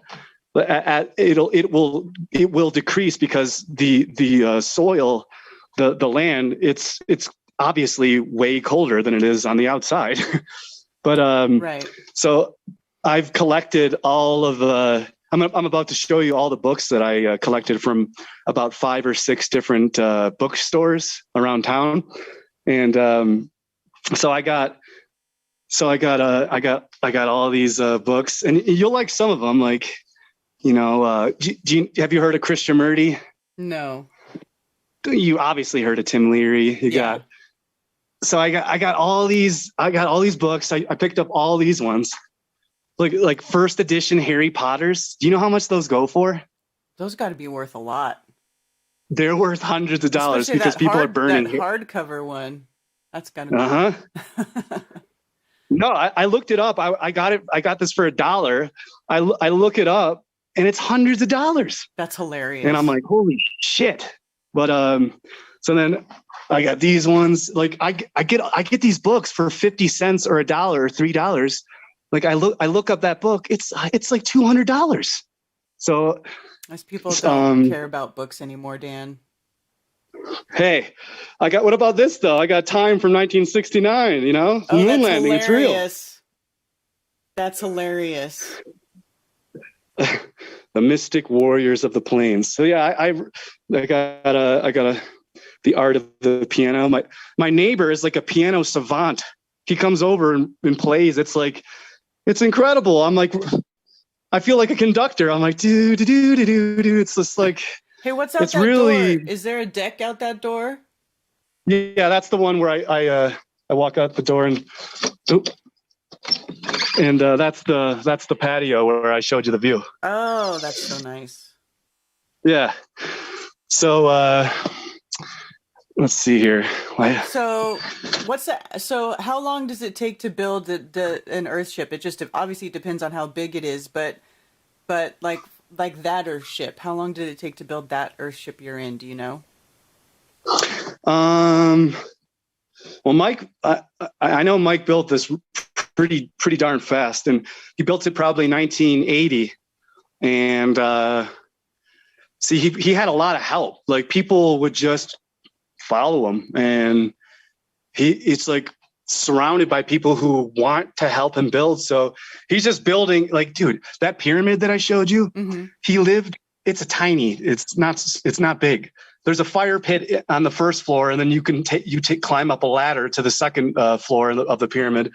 Speaker 3: It will decrease because the soil, the land, it's obviously way colder than it is on the outside. But
Speaker 2: right.
Speaker 3: So I've collected all of I'm about to show you all the books that I collected from about 5 or 6 different bookstores around town. And so I got all these books, and you'll like some of them. Like, have you heard of Krishnamurti?
Speaker 2: No.
Speaker 3: You obviously heard of Tim Leary. So I got all these books. I picked up all these ones. Like first edition Harry Potters. Do you know how much those go for?
Speaker 2: Those got to be worth a lot.
Speaker 3: They're worth hundreds of dollars because people are burning
Speaker 2: that hardcover one. That's gonna be.
Speaker 3: No, I looked it up. I got it. I got this for $1. I look it up, and it's hundreds of dollars.
Speaker 2: That's hilarious.
Speaker 3: And I'm like, holy shit! But so then I got these ones. Like I get these books for 50 cents or $1 or $3. Like I look up that book. It's like $200. So
Speaker 2: most people don't care about books anymore, Dan.
Speaker 3: Hey, what about this though? I got Time from 1969, moon landing. It's real.
Speaker 2: That's hilarious.
Speaker 3: The Mystic Warriors of the Plains. So yeah, I got The Art of the Piano. My neighbor is like a piano savant. He comes over and plays. It's incredible. I'm like, I feel like a conductor. I'm like, do. It's just like,
Speaker 2: hey, what's out that door? Is there a deck out that door?
Speaker 3: Yeah, that's the one where I walk out the door and that's the patio where I showed you the view.
Speaker 2: Oh, that's so nice.
Speaker 3: Yeah. So let's see here.
Speaker 2: So what's that? So how long does it take to build an Earthship? It just obviously depends on how big it is, but like that Earthship, how long did it take to build that Earthship you're in? Do you know?
Speaker 3: Well, Mike, I know Mike built this pretty darn fast, and he built it probably 1980. And see, he had a lot of help. Like people would just follow him, and it's like surrounded by people who want to help him build. So he's just building. Like, dude, that pyramid that I showed you, he lived. It's not big. There's a fire pit on the first floor, and then you can climb up a ladder to the second floor of the pyramid.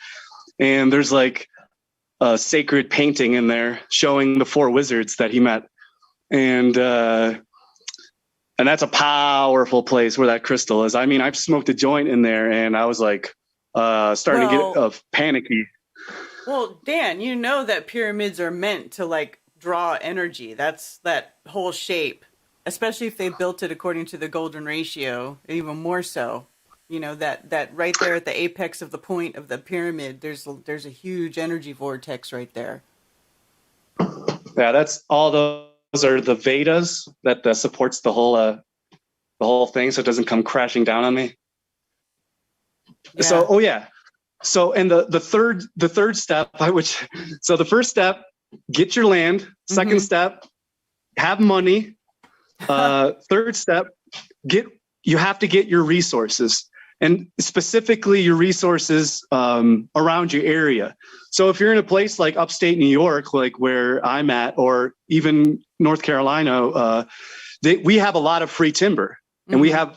Speaker 3: And there's like a sacred painting in there showing the 4 wizards that he met. And that's a powerful place where that crystal is. I mean, I've smoked a joint in there, and I was like starting to get panicky.
Speaker 2: Well, Dan, you know that pyramids are meant to like draw energy. That's that whole shape. Especially if they built it according to the golden ratio, even more so, that right there at the apex of the point of the pyramid, there's a huge energy vortex right there.
Speaker 3: Yeah, that's all those are the Vedas that supports the whole thing, so it doesn't come crashing down on me. Yeah. So, and the third step so the first step, get your land. Second step, have money. Third step, you have to get your resources, and specifically your resources around your area. So if you're in a place like upstate New York, like where I'm at, or even North Carolina, we have a lot of free timber, and we have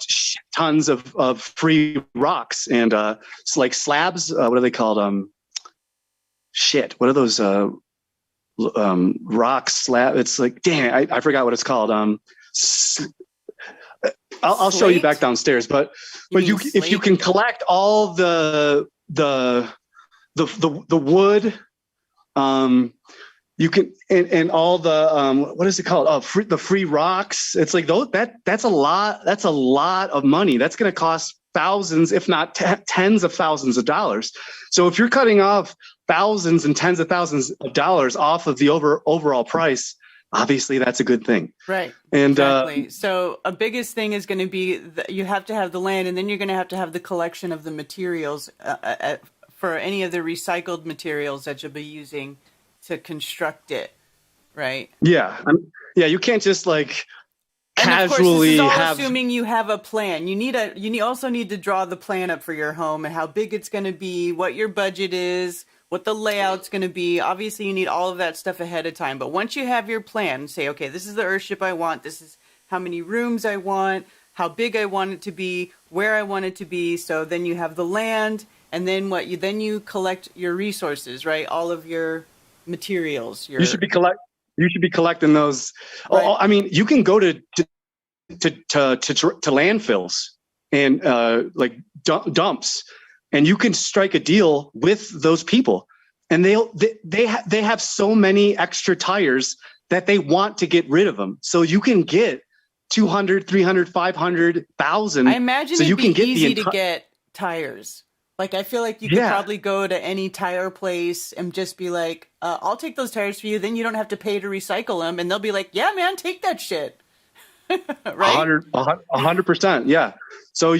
Speaker 3: tons of free rocks and it's like slabs. What are they called? What are those rock slab? It's like, dang, I forgot what it's called. I'll show you back downstairs, but if you can collect all the wood, you can and all the what is it called? The free rocks. It's like that's a lot of money. That's going to cost thousands, if not tens of thousands of dollars. So if you're cutting off thousands and tens of thousands of dollars off of the overall price, obviously that's a good thing.
Speaker 2: Right.
Speaker 3: And
Speaker 2: exactly. So a biggest thing is going to be that you have to have the land, and then you're going to have the collection of the materials for any of the recycled materials that you'll be using to construct it. Right.
Speaker 3: Yeah. You can't just like casually
Speaker 2: and of course, this is all assuming you have a plan. You also need to draw the plan up for your home and how big it's going to be, what your budget is, what the layout's going to be. Obviously, you need all of that stuff ahead of time. But once you have your plan, say, okay, this is the Earthship I want. This is how many rooms I want, how big I want it to be, where I want it to be. So then you have the land, and then you collect your resources, right? All of your materials. You should be
Speaker 3: collecting those. Right. I mean, you can go to landfills and like dumps, and you can strike a deal with those people, and they have so many extra tires that they want to get rid of them. So you can get 200, 300, 500, 1,000.
Speaker 2: I imagine
Speaker 3: so
Speaker 2: it'd
Speaker 3: you
Speaker 2: be
Speaker 3: can get
Speaker 2: easy to get tires. Like, I feel like you could probably go to any tire place and just be like, I'll take those tires for you. Then you don't have to pay to recycle them. And they'll be like, yeah, man, take that shit. Right?
Speaker 3: 100%. Yeah. So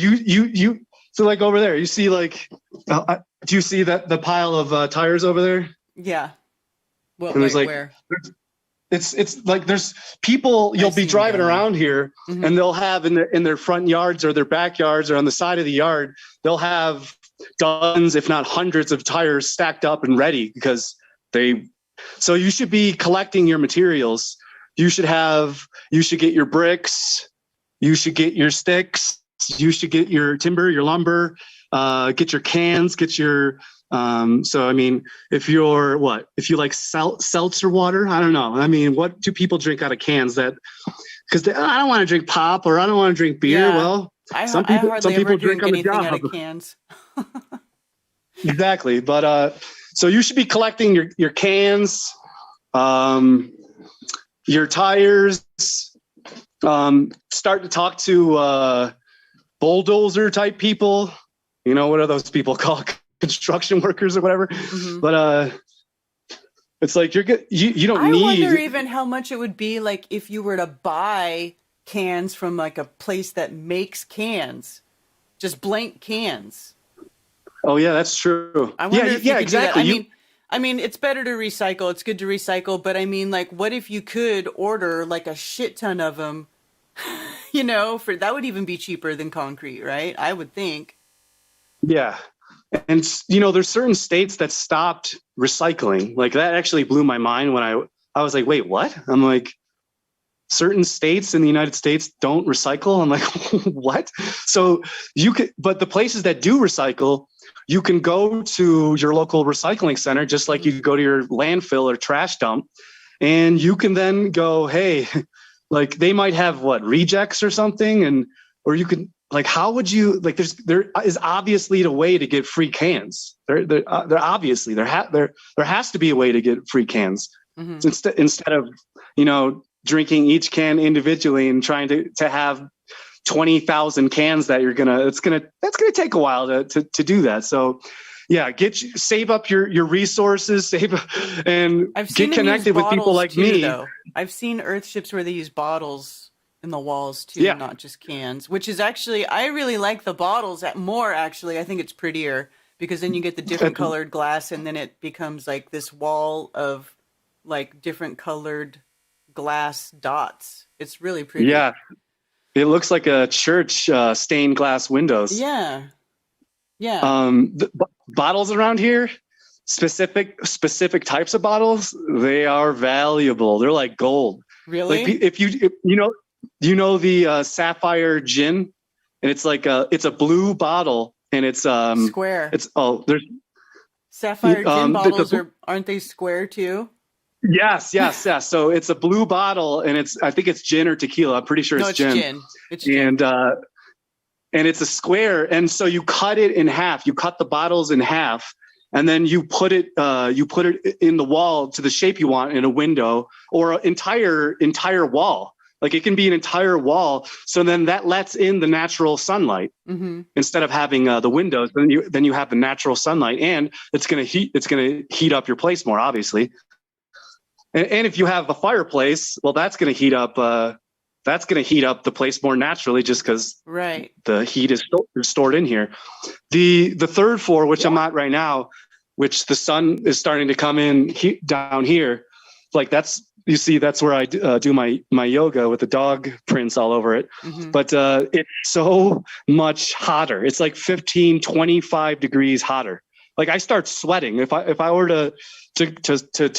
Speaker 3: so like over there, you see like, do you see that the pile of tires over there?
Speaker 2: Yeah. Well,
Speaker 3: where? It's like there's people, you'll be driving around here, mm-hmm. and they'll have in their front yards or their backyards or on the side of the yard, they'll have dozens, if not hundreds of tires stacked up and ready because so you should be collecting your materials. You should get your bricks, you should get your sticks, you should get your timber, your lumber, get your cans, get your, so, I mean, if you like seltzer water, I don't know. I mean, what do people drink out of cans because I don't want to drink pop or I don't want to drink beer. Yeah. Well, some people drink anything out of cans. Exactly. But, so you should be collecting your cans, your tires, start to talk to, bulldozer type people. You know, what are those people called? Construction workers or whatever. Mm-hmm. But it's like you don't need. I wonder
Speaker 2: even how much it would be like if you were to buy cans from like a place that makes cans, just blank cans.
Speaker 3: Oh yeah, that's true.
Speaker 2: I wonder if you could exactly. Do that. I mean, it's better to recycle. It's good to recycle, but I mean, like, what if you could order like a shit ton of them? You know, that would even be cheaper than concrete, right? I would think.
Speaker 3: Yeah. And, you know, there's certain states that stopped recycling. Like that actually blew my mind when I was like, wait, what? I'm like, certain states in the United States don't recycle. I'm like, what? So but the places that do recycle, you can go to your local recycling center, just like you go to your landfill or trash dump. And you can then go, hey, like they might have rejects or something. Or you can, like, how would you like? There is obviously a way to get free cans. There obviously there has to be a way to get free cans. Mm-hmm. Instead of drinking each can individually and trying to have 20,000 cans that that's gonna take a while to do that. So yeah, save up your resources, and get connected with people like me.
Speaker 2: Though. I've seen Earthships where they use bottles in the walls too, not just cans, which is actually, I really like the bottles more actually. I think it's prettier because then you get the different colored glass and then it becomes like this wall of like different colored glass dots. It's really pretty.
Speaker 3: Yeah. It looks like a church, stained glass windows.
Speaker 2: Yeah. Yeah.
Speaker 3: The bottles around here, specific types of bottles, they are valuable. They're like gold.
Speaker 2: Really?
Speaker 3: Like if you know the sapphire gin, and it's like it's a blue bottle and it's
Speaker 2: square.
Speaker 3: There's
Speaker 2: sapphire gin bottles aren't they square too?
Speaker 3: Yes. So it's a blue bottle and I think it's gin or tequila. I'm pretty sure it's gin.
Speaker 2: It's gin.
Speaker 3: And it's a square, and so you cut it in half. You cut the bottles in half, and then you put it in the wall to the shape you want in a window or an entire wall. Like it can be an entire wall. So then that lets in the natural sunlight instead of having the windows. Then you have the natural sunlight, and it's going to heat up your place more, obviously. And if you have a fireplace, well, that's going to heat up the place more naturally, just because the heat is stored in here. The third floor, which I'm at right now, which the sun is starting to come in down here, like that's where I do my yoga with the dog prints all over it. Mm-hmm. But it's so much hotter. It's like 15, 25 degrees hotter. like I start sweating. If I were to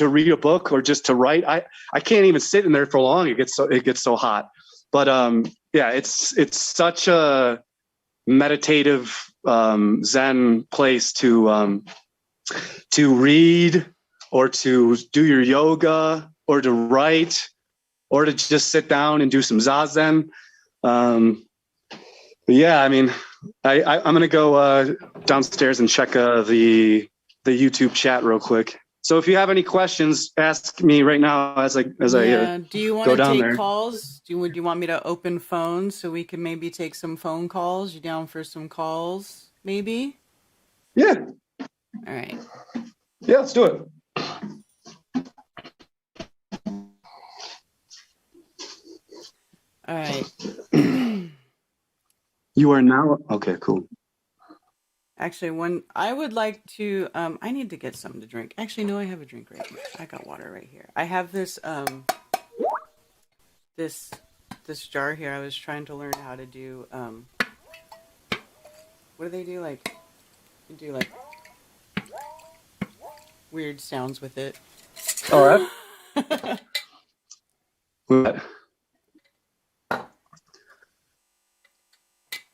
Speaker 3: read a book or just to write, I can't even sit in there for long. It gets so hot. But yeah, it's such a meditative Zen place to read or to do your yoga or to write or to just sit down and do some zazen. But yeah, I mean, I'm going to go downstairs and check the YouTube chat real quick. So if you have any questions, ask me right now as I
Speaker 2: do you want
Speaker 3: go
Speaker 2: to
Speaker 3: down
Speaker 2: take
Speaker 3: there.
Speaker 2: calls? Would you want me to open phones so we can maybe take some phone calls? You down for some calls, maybe?
Speaker 3: Yeah.
Speaker 2: All right.
Speaker 3: Yeah, let's do it.
Speaker 2: All right.
Speaker 3: You are now okay. Cool.
Speaker 2: Actually, I would like to, I need to get something to drink. Actually, no, I have a drink right here. I got water right here. I have this, this jar here. I was trying to learn how to do, what do they do? Like, you do like weird sounds with it.
Speaker 3: All right. What?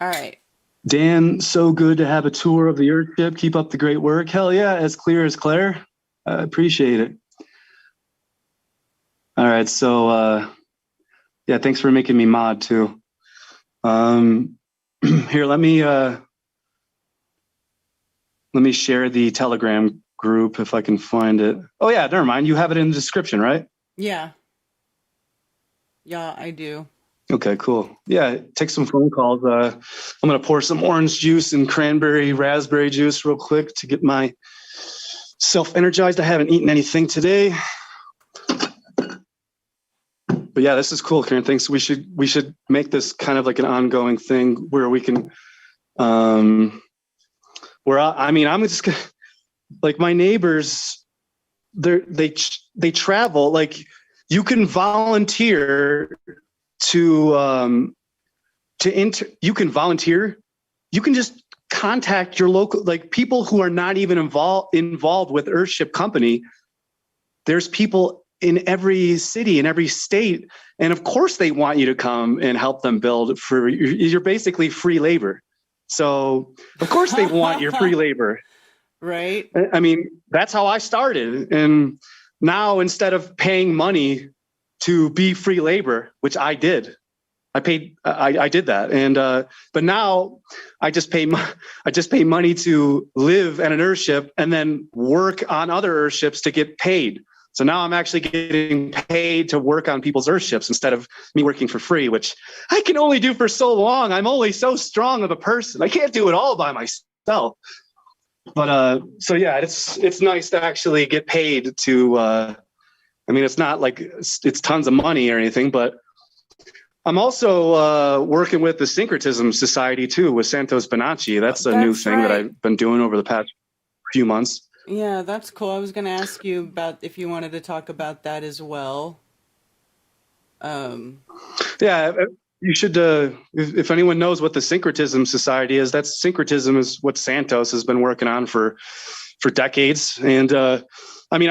Speaker 2: All right.
Speaker 3: Dan, so good to have a tour of the Earthship. Keep up the great work. Hell yeah, as clear as Claire. I appreciate it. All right, so yeah, thanks for making me mod too. Here, let me share the Telegram group if I can find it. Oh yeah, never mind. You have it in the description, right?
Speaker 2: Yeah. Yeah, I do.
Speaker 3: Okay, cool. Yeah, take some phone calls. I'm going to pour some orange juice and cranberry raspberry juice real quick to get myself energized. I haven't eaten anything today. But yeah, this is cool, Karen. Thanks. We should make this kind of like an ongoing thing where we can, I'm just gonna, like my neighbors, they travel, like you can volunteer you can volunteer. You can just contact your local, like people who are not even involved with Earthship Company. There's people in every city, in every state. And of course they want you to come and help them build you're basically free labor. So of course they want your free labor.
Speaker 2: Right.
Speaker 3: I mean, that's how I started. And now instead of paying money to be free labor, which I did. I did that. And, but now I just pay money to live at an Earthship and then work on other Earthships to get paid. So now I'm actually getting paid to work on people's Earthships instead of me working for free, which I can only do for so long. I'm only so strong of a person. I can't do it all by myself. But, so yeah, it's nice to actually get paid to, I mean, it's not like it's tons of money or anything, but I'm also working with the Syncretism Society too with Santos Bonacci. That's a new thing that I've been doing over the past few months.
Speaker 2: Yeah, that's cool. I was going to ask you about if you wanted to talk about that as well.
Speaker 3: Yeah, you should. If anyone knows what the Syncretism Society is, Syncretism is what Santos has been working on for decades, and I mean,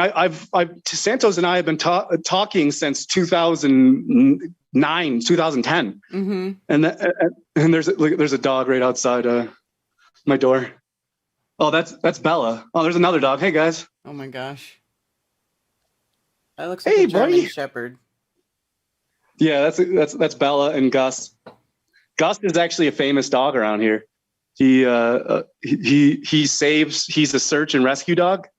Speaker 3: Santos and I have been talking since 2009, 2010. Mm-hmm. And there's a dog right outside my door. Oh, that's Bella. Oh, there's another dog. Hey guys.
Speaker 2: Oh my gosh. That looks like a German Shepherd.
Speaker 3: Yeah, that's Bella and Gus. Gus is actually a famous dog around here. He's a search and rescue dog.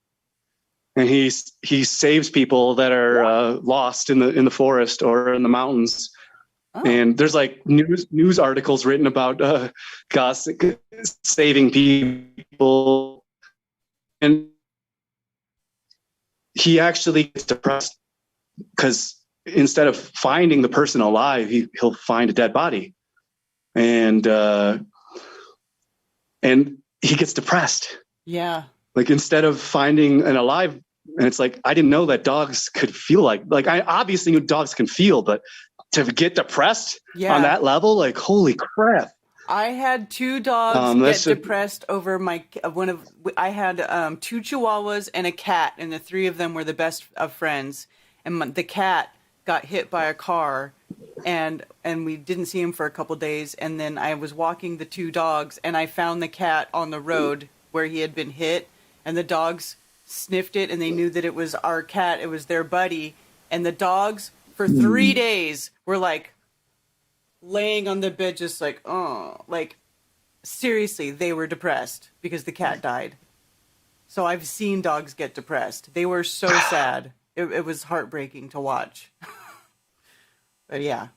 Speaker 3: And he saves people that are lost in the forest or in the mountains. Oh. And there's like news articles written about Gus saving people. And he actually gets depressed because instead of finding the person alive, he'll find a dead body. And he gets depressed.
Speaker 2: Yeah.
Speaker 3: Like instead of finding an alive, and it's like, I didn't know that dogs could feel like I obviously knew dogs can feel, but to get depressed on that level, like, holy crap.
Speaker 2: I had two dogs get depressed over I had 2 Chihuahuas and a cat, and the 3 of them were the best of friends. And the cat got hit by a car, and we didn't see him for a couple days. And then I was walking the 2 dogs, and I found the cat on the road where he had been hit, and the dogs sniffed it, and they knew that it was our cat. It was their buddy, and the dogs for 3 days were like laying on the bed, just like, oh, like seriously, they were depressed because the cat died. So I've seen dogs get depressed. They were so sad. It was heartbreaking to watch. But yeah.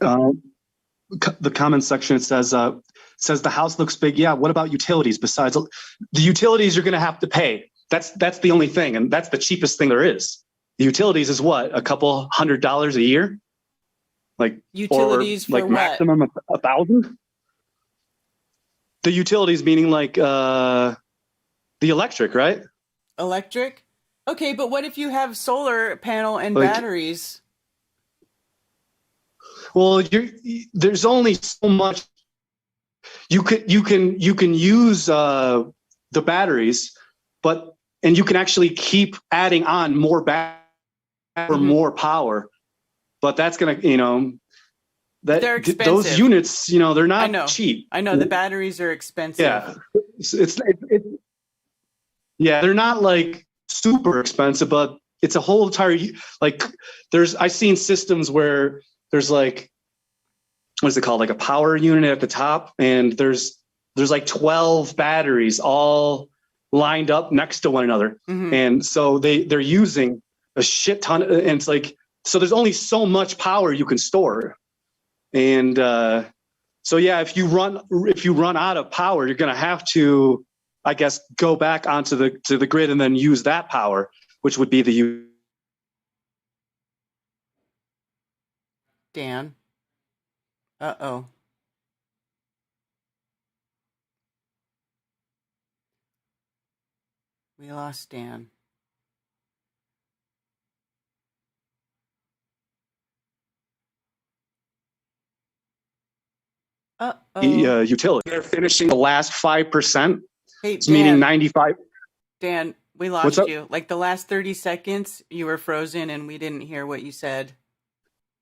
Speaker 3: The comment section, it says the house looks big. Yeah. What about utilities? Besides the utilities, you're going to have to pay. That's the only thing. And that's the cheapest thing there is. The utilities is what? A couple $100 a year? Like
Speaker 2: utilities for
Speaker 3: like
Speaker 2: what?
Speaker 3: Maximum $1,000? The utilities meaning like the electric, right?
Speaker 2: Electric? Okay, but what if you have solar panel and batteries?
Speaker 3: Well, there's only so much you can use the batteries, and you can actually keep adding on more or more power, but that's gonna
Speaker 2: they're expensive.
Speaker 3: Those units, they're not cheap.
Speaker 2: I know the batteries are expensive.
Speaker 3: Yeah, they're not like super expensive, but it's a whole entire I've seen systems where there's like, what is it called? Like a power unit at the top, and there's like 12 batteries all lined up next to one another. Mm-hmm. And so they're using a shit ton, and it's like, so there's only so much power you can store. And so yeah, if you run out of power, you're going to have to, I guess, go back onto the grid and then use that power, which would be the
Speaker 2: Dan. Uh-oh. We lost Dan.
Speaker 3: the utility. They're finishing the last 5%.
Speaker 2: Hey, Dan,
Speaker 3: meaning 95.
Speaker 2: Dan, we lost you. Like the last 30 seconds, you were frozen and we didn't hear what you said.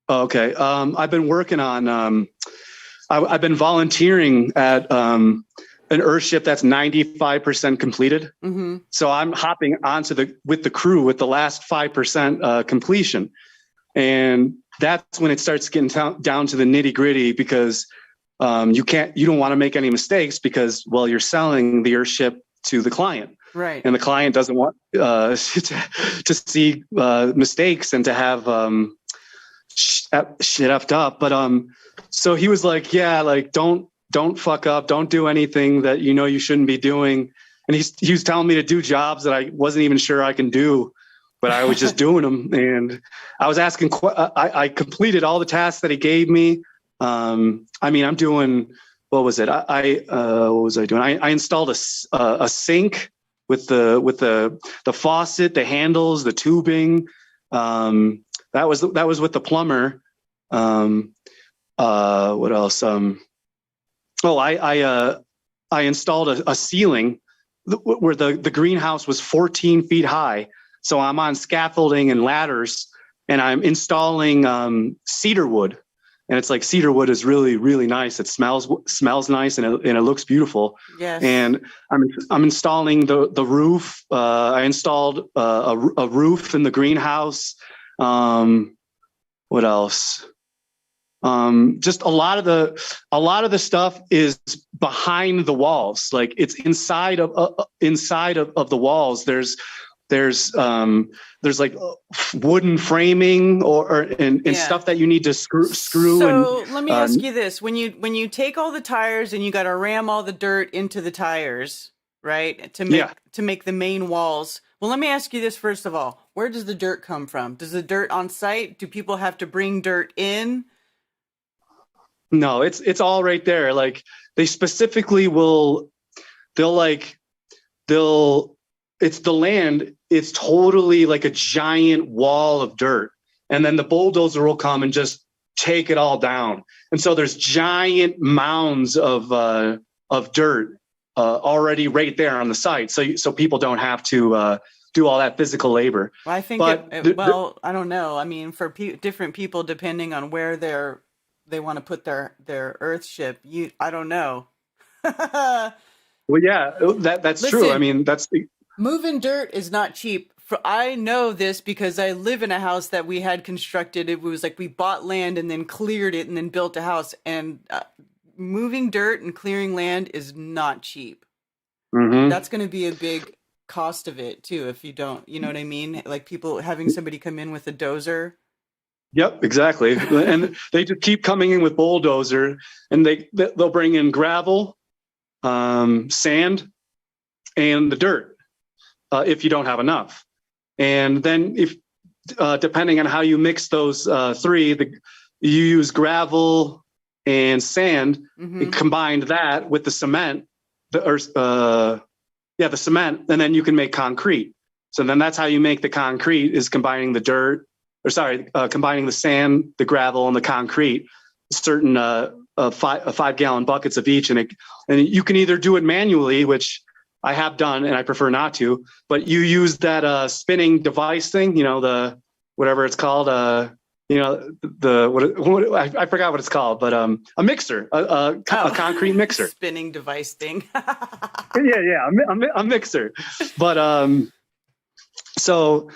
Speaker 3: Okay. I've been working on, I've been volunteering at an Earthship that's 95% completed. Mm-hmm. So I'm hopping onto with the crew with the last 5% completion. And that's when it starts getting down to the nitty gritty, because you don't want to make any mistakes because, well, you're selling the Earthship to the client.
Speaker 2: Right.
Speaker 3: And the client doesn't want to see mistakes and to have shit effed up. But so he was like, yeah, like don't fuck up. Don't do anything that you shouldn't be doing. And he was telling me to do jobs that I wasn't even sure I can do, but I was just doing them. And I was asking, I completed all the tasks that he gave me. I mean, I'm doing, what was it? What was I doing? I installed a sink with the faucet, the handles, the tubing. That was with the plumber. What else? I installed a ceiling where the greenhouse was 14 feet high. So I'm on scaffolding and ladders, and I'm installing cedar wood. And it's like cedar wood is really, really nice. It smells nice, and it looks beautiful.
Speaker 2: Yes.
Speaker 3: And I'm installing the roof. I installed a roof in the greenhouse. What else? Just a lot of the stuff is behind the walls. Like it's inside of the walls. There's like wooden framing and stuff that you need to screw.
Speaker 2: So let me ask you this: when you take all the tires and you got to ram all the dirt into the tires, right? To make the main walls. Well, let me ask you this first of all: where does the dirt come from? Does the dirt on site? Do people have to bring dirt in?
Speaker 3: No, it's all right there. Like they specifically it's the land. It's totally like a giant wall of dirt. And then the bulldozer will come and just take it all down. And so there's giant mounds of dirt already right there on the site. So people don't have to do all that physical labor.
Speaker 2: Well, I think, I don't know. I mean, for different people, depending on where they want to put their Earthship, I don't know.
Speaker 3: Well, yeah, that's
Speaker 2: Listen,
Speaker 3: true. I mean,
Speaker 2: moving dirt is not cheap. I know this because I live in a house that we had constructed. It was like we bought land and then cleared it and then built a house. And moving dirt and clearing land is not cheap.
Speaker 3: Mm-hmm.
Speaker 2: That's going to be a big cost of it too, if you don't, you know what I mean? Like people having somebody come in with a dozer. Yep,
Speaker 3: exactly. And they just keep coming in with bulldozer, and they'll bring in gravel, sand, and the dirt if you don't have enough. And then if depending on how you mix those three, you use gravel and sand, and combine that with the cement, the cement, and then you can make concrete. So then that's how you make the concrete, is combining the dirt, combining the sand, the gravel, and the concrete, certain 5-gallon buckets of each. And you can either do it manually, which I have done and I prefer not to, but you use that spinning device thing, whatever it's called, I forgot what it's called, but a mixer, a concrete mixer.
Speaker 2: Spinning device thing.
Speaker 3: yeah, a mixer. But so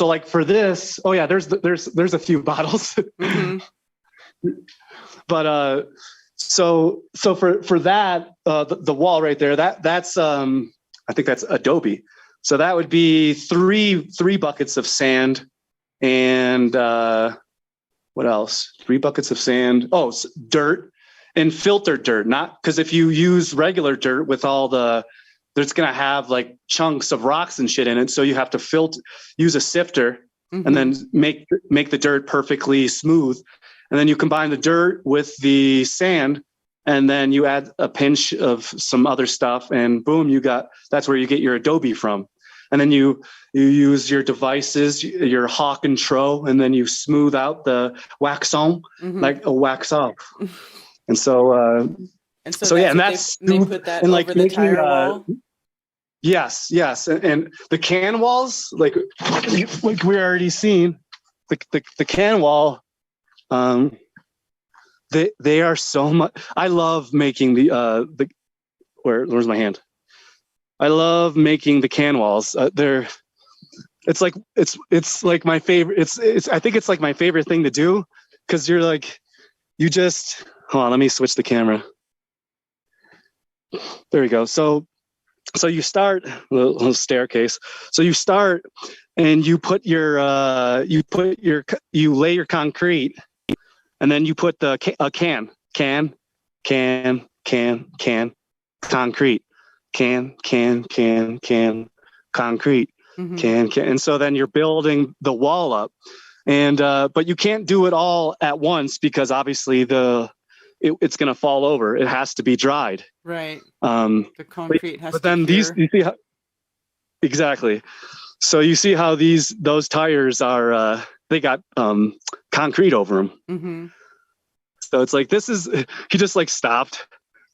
Speaker 3: like for this, there's a few bottles. But so for that, the wall right there, that's I think that's adobe. So that would be three buckets of sand. And what else? 3 buckets of sand. Oh, dirt and filtered dirt. Not because if you use regular dirt with there's going to have like chunks of rocks and shit in it. So you have to use a sifter and then make the dirt perfectly smooth. And then you combine the dirt with the sand, and then you add a pinch of some other stuff, and boom, that's where you get your adobe from. And then you use your devices, your hawk and trow, and then you smooth out the wax on like a wax off. And so, and that's
Speaker 2: they put that over the tire wall.
Speaker 3: Yes, and the can walls, like we already seen, the can wall. They are so much. I love making where's my hand? I love making the can walls. It's like my favorite. I think it's like my favorite thing to do, because hold on, let me switch the camera. There we go. So you start a little staircase. So you start and you lay your concrete, and then you put the can concrete. Can concrete, can, and so then you're building the wall up, and but you can't do it all at once, because obviously it's going to fall over. It has to be dried.
Speaker 2: Right. The concrete has to.
Speaker 3: But then you see how, exactly. So you see how those tires are. They got concrete over them. So it's like he just like stopped.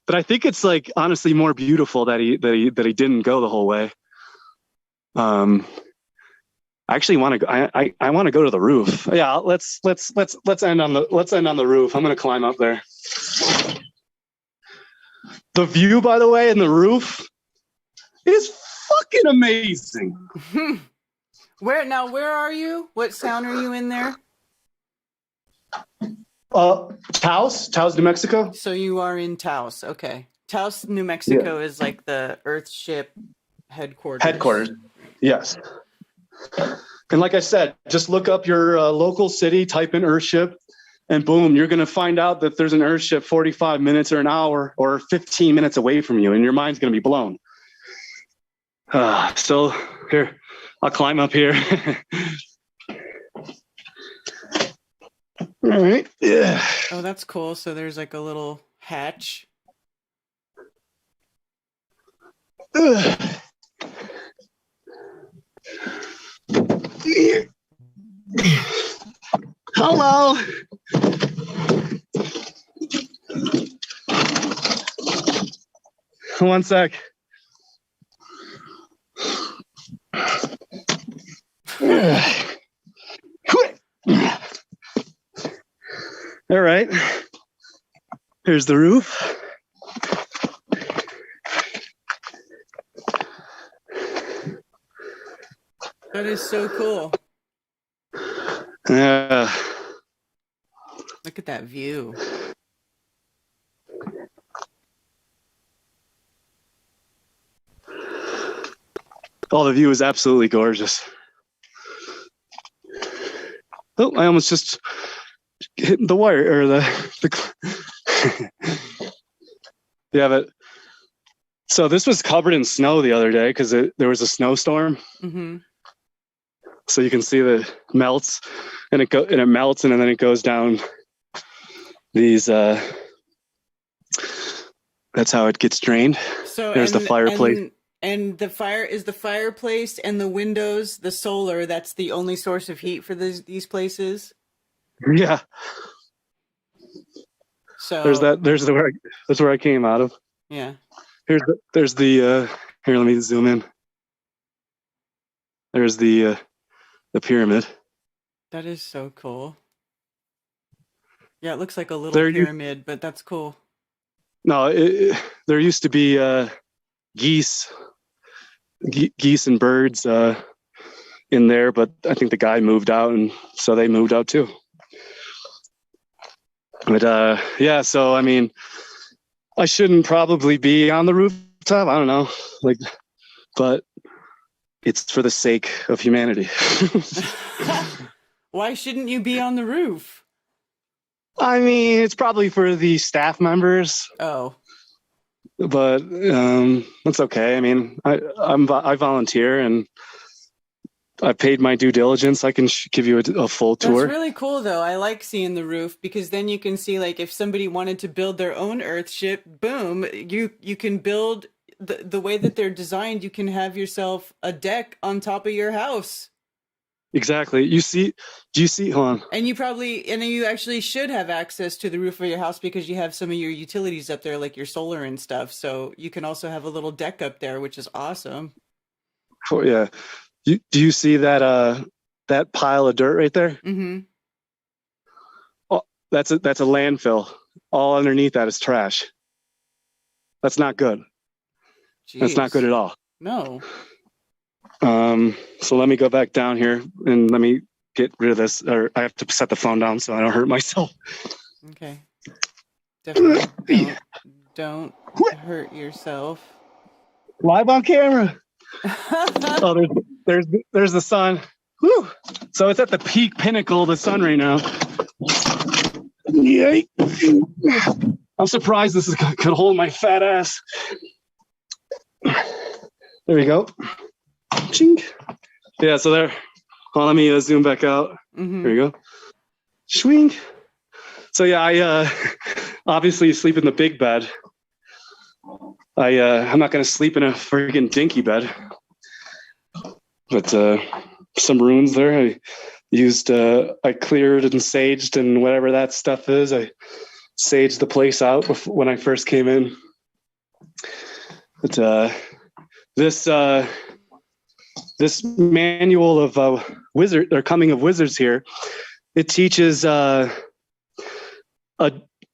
Speaker 3: But I think it's like honestly more beautiful that he didn't go the whole way. I actually want to go. I want to go to the roof. Yeah, let's end on the roof. I'm gonna climb up there. The view, by the way, and the roof is fucking amazing.
Speaker 2: Where are you? What town are you in there?
Speaker 3: Taos, New Mexico.
Speaker 2: So you are in Taos. Okay. Taos, New Mexico is like the Earthship headquarters. Yes.
Speaker 3: And like I said, just look up your local city, type in Earthship, and boom, you're going to find out that there's an Earthship 45 minutes or an hour or 15 minutes away from you, and your mind's going to be blown. So here, I'll climb up here. All right. Yeah.
Speaker 2: Oh, that's cool. So there's like a little hatch.
Speaker 3: Hello. One sec. All right. Here's the roof.
Speaker 2: That is so cool. Look at that view.
Speaker 3: Oh, the view is absolutely gorgeous. Oh, I almost just hit the wire or the yeah, but so this was covered in snow the other day because there was a snowstorm.
Speaker 2: Mm-hmm.
Speaker 3: So you can see the melts, and it melts, and then it goes down these. That's how it gets drained.
Speaker 2: So
Speaker 3: there's the fireplace,
Speaker 2: and the fireplace and the windows, the solar. That's the only source of heat for these places.
Speaker 3: Yeah.
Speaker 2: So
Speaker 3: that's where I came out of.
Speaker 2: Yeah.
Speaker 3: There's the here. Let me zoom in. There's the pyramid.
Speaker 2: That is so cool. Yeah, it looks like a little pyramid, but that's cool.
Speaker 3: No, there used to be geese and birds in there, but I think the guy moved out, and so they moved out too. But yeah, so I mean, I shouldn't probably be on the rooftop. I don't know, but it's for the sake of humanity.
Speaker 2: Why shouldn't you be on the roof?
Speaker 3: I mean, it's probably for the staff members.
Speaker 2: Oh.
Speaker 3: But that's okay. I mean, I volunteer and I paid my due diligence. I can give you a full tour.
Speaker 2: That's really cool, though. I like seeing the roof because then you can see, like, if somebody wanted to build their own Earthship, boom, you can build the way that they're designed. You can have yourself a deck on top of your house.
Speaker 3: Exactly. Do you see, hold on.
Speaker 2: And you actually should have access to the roof of your house because you have some of your utilities up there, like your solar and stuff. So you can also have a little deck up there, which is awesome.
Speaker 3: Oh, yeah. Do you see that pile of dirt right there?
Speaker 2: Mm-hmm.
Speaker 3: Oh, that's a landfill. All underneath that is trash. That's not good.
Speaker 2: Jeez.
Speaker 3: That's not good at all.
Speaker 2: No.
Speaker 3: So let me go back down here and let me get rid of this, or I have to set the phone down so I don't hurt myself.
Speaker 2: Okay. Definitely don't hurt yourself.
Speaker 3: Live on camera. Oh, there's the sun. Whew. So it's at the peak pinnacle of the sun right now. Yay. I'm surprised this could hold my fat ass. There we go. Chink. Yeah, so there. Oh, let me zoom back out.
Speaker 2: Mm-hmm.
Speaker 3: There you go. Swing. So yeah, I obviously sleep in the big bed. I'm not going to sleep in a friggin' dinky bed. But some runes there. I cleared and saged and whatever that stuff is. I saged the place out when I first came in. But this manual of coming of wizards here, it teaches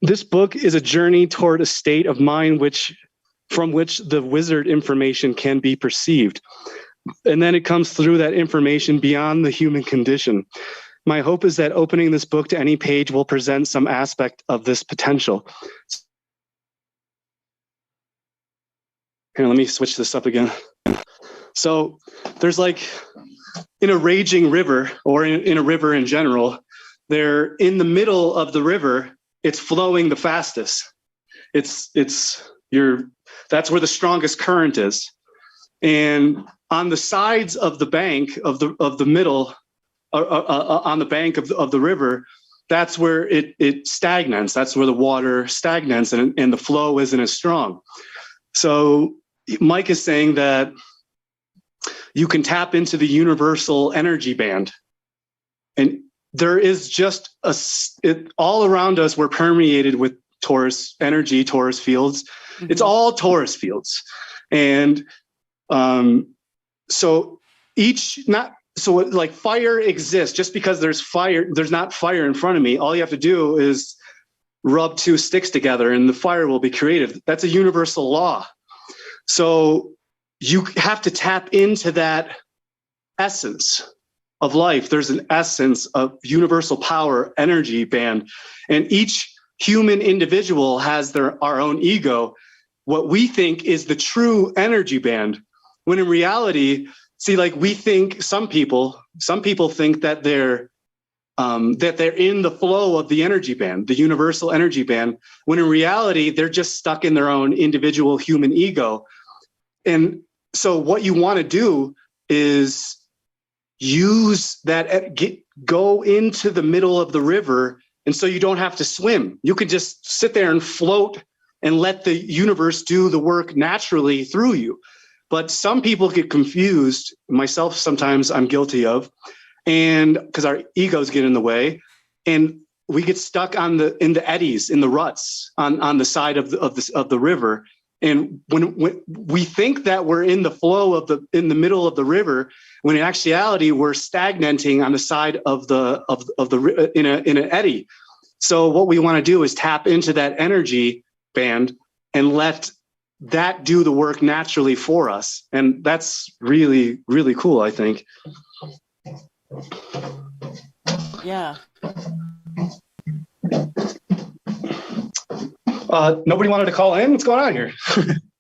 Speaker 3: this book is a journey toward a state of mind from which the wizard information can be perceived. And then it comes through that information beyond the human condition. My hope is that opening this book to any page will present some aspect of this potential. Here, let me switch this up again. So there's like in a raging river, or in a river in general, they're in the middle of the river, it's flowing the fastest. That's where the strongest current is. And on the sides of the bank of the middle, on the bank of the river, that's where it stagnates. That's where the water stagnates and the flow isn't as strong. So Mike is saying that you can tap into the universal energy band, and there is just all around us, we're permeated with Taurus energy, Taurus fields. Mm-hmm. It's all Taurus fields. And so like fire exists. Just because there's fire, there's not fire in front of me. All you have to do is rub two sticks together and the fire will be created. That's a universal law. So you have to tap into that essence of life. There's an essence of universal power, energy band, and each human individual has our own ego, what we think is the true energy band, when in reality, see, like we think some people think that they're in the flow of the energy band, the universal energy band, when in reality, they're just stuck in their own individual human ego. And so what you want to do is use that, go into the middle of the river. And so you don't have to swim. You could just sit there and float and let the universe do the work naturally through you. But some people get confused, myself sometimes I'm guilty of, and because our egos get in the way, and we get stuck in the eddies, in the ruts on the side of the river. And when we think that we're in the flow in the middle of the river, when in actuality we're stagnating on the side of the in an eddy. So what we want to do is tap into that energy band and let that do the work naturally for us. And that's really, really cool, I think.
Speaker 2: Yeah.
Speaker 3: Nobody wanted to call in? What's going on here?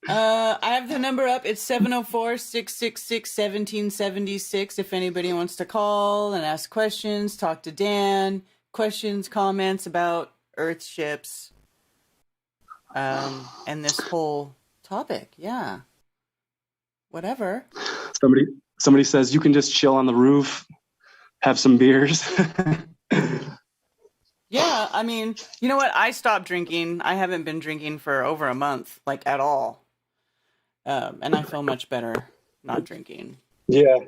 Speaker 2: I have the number up. It's 704-666-1776. If anybody wants to call and ask questions, talk to Dan, questions, comments about Earthships, and this whole topic. Yeah. Whatever.
Speaker 3: Somebody says you can just chill on the roof, have some beers.
Speaker 2: Yeah, I mean, you know what? I stopped drinking. I haven't been drinking for over a month, like at all. And I feel much better not drinking.
Speaker 3: Yeah.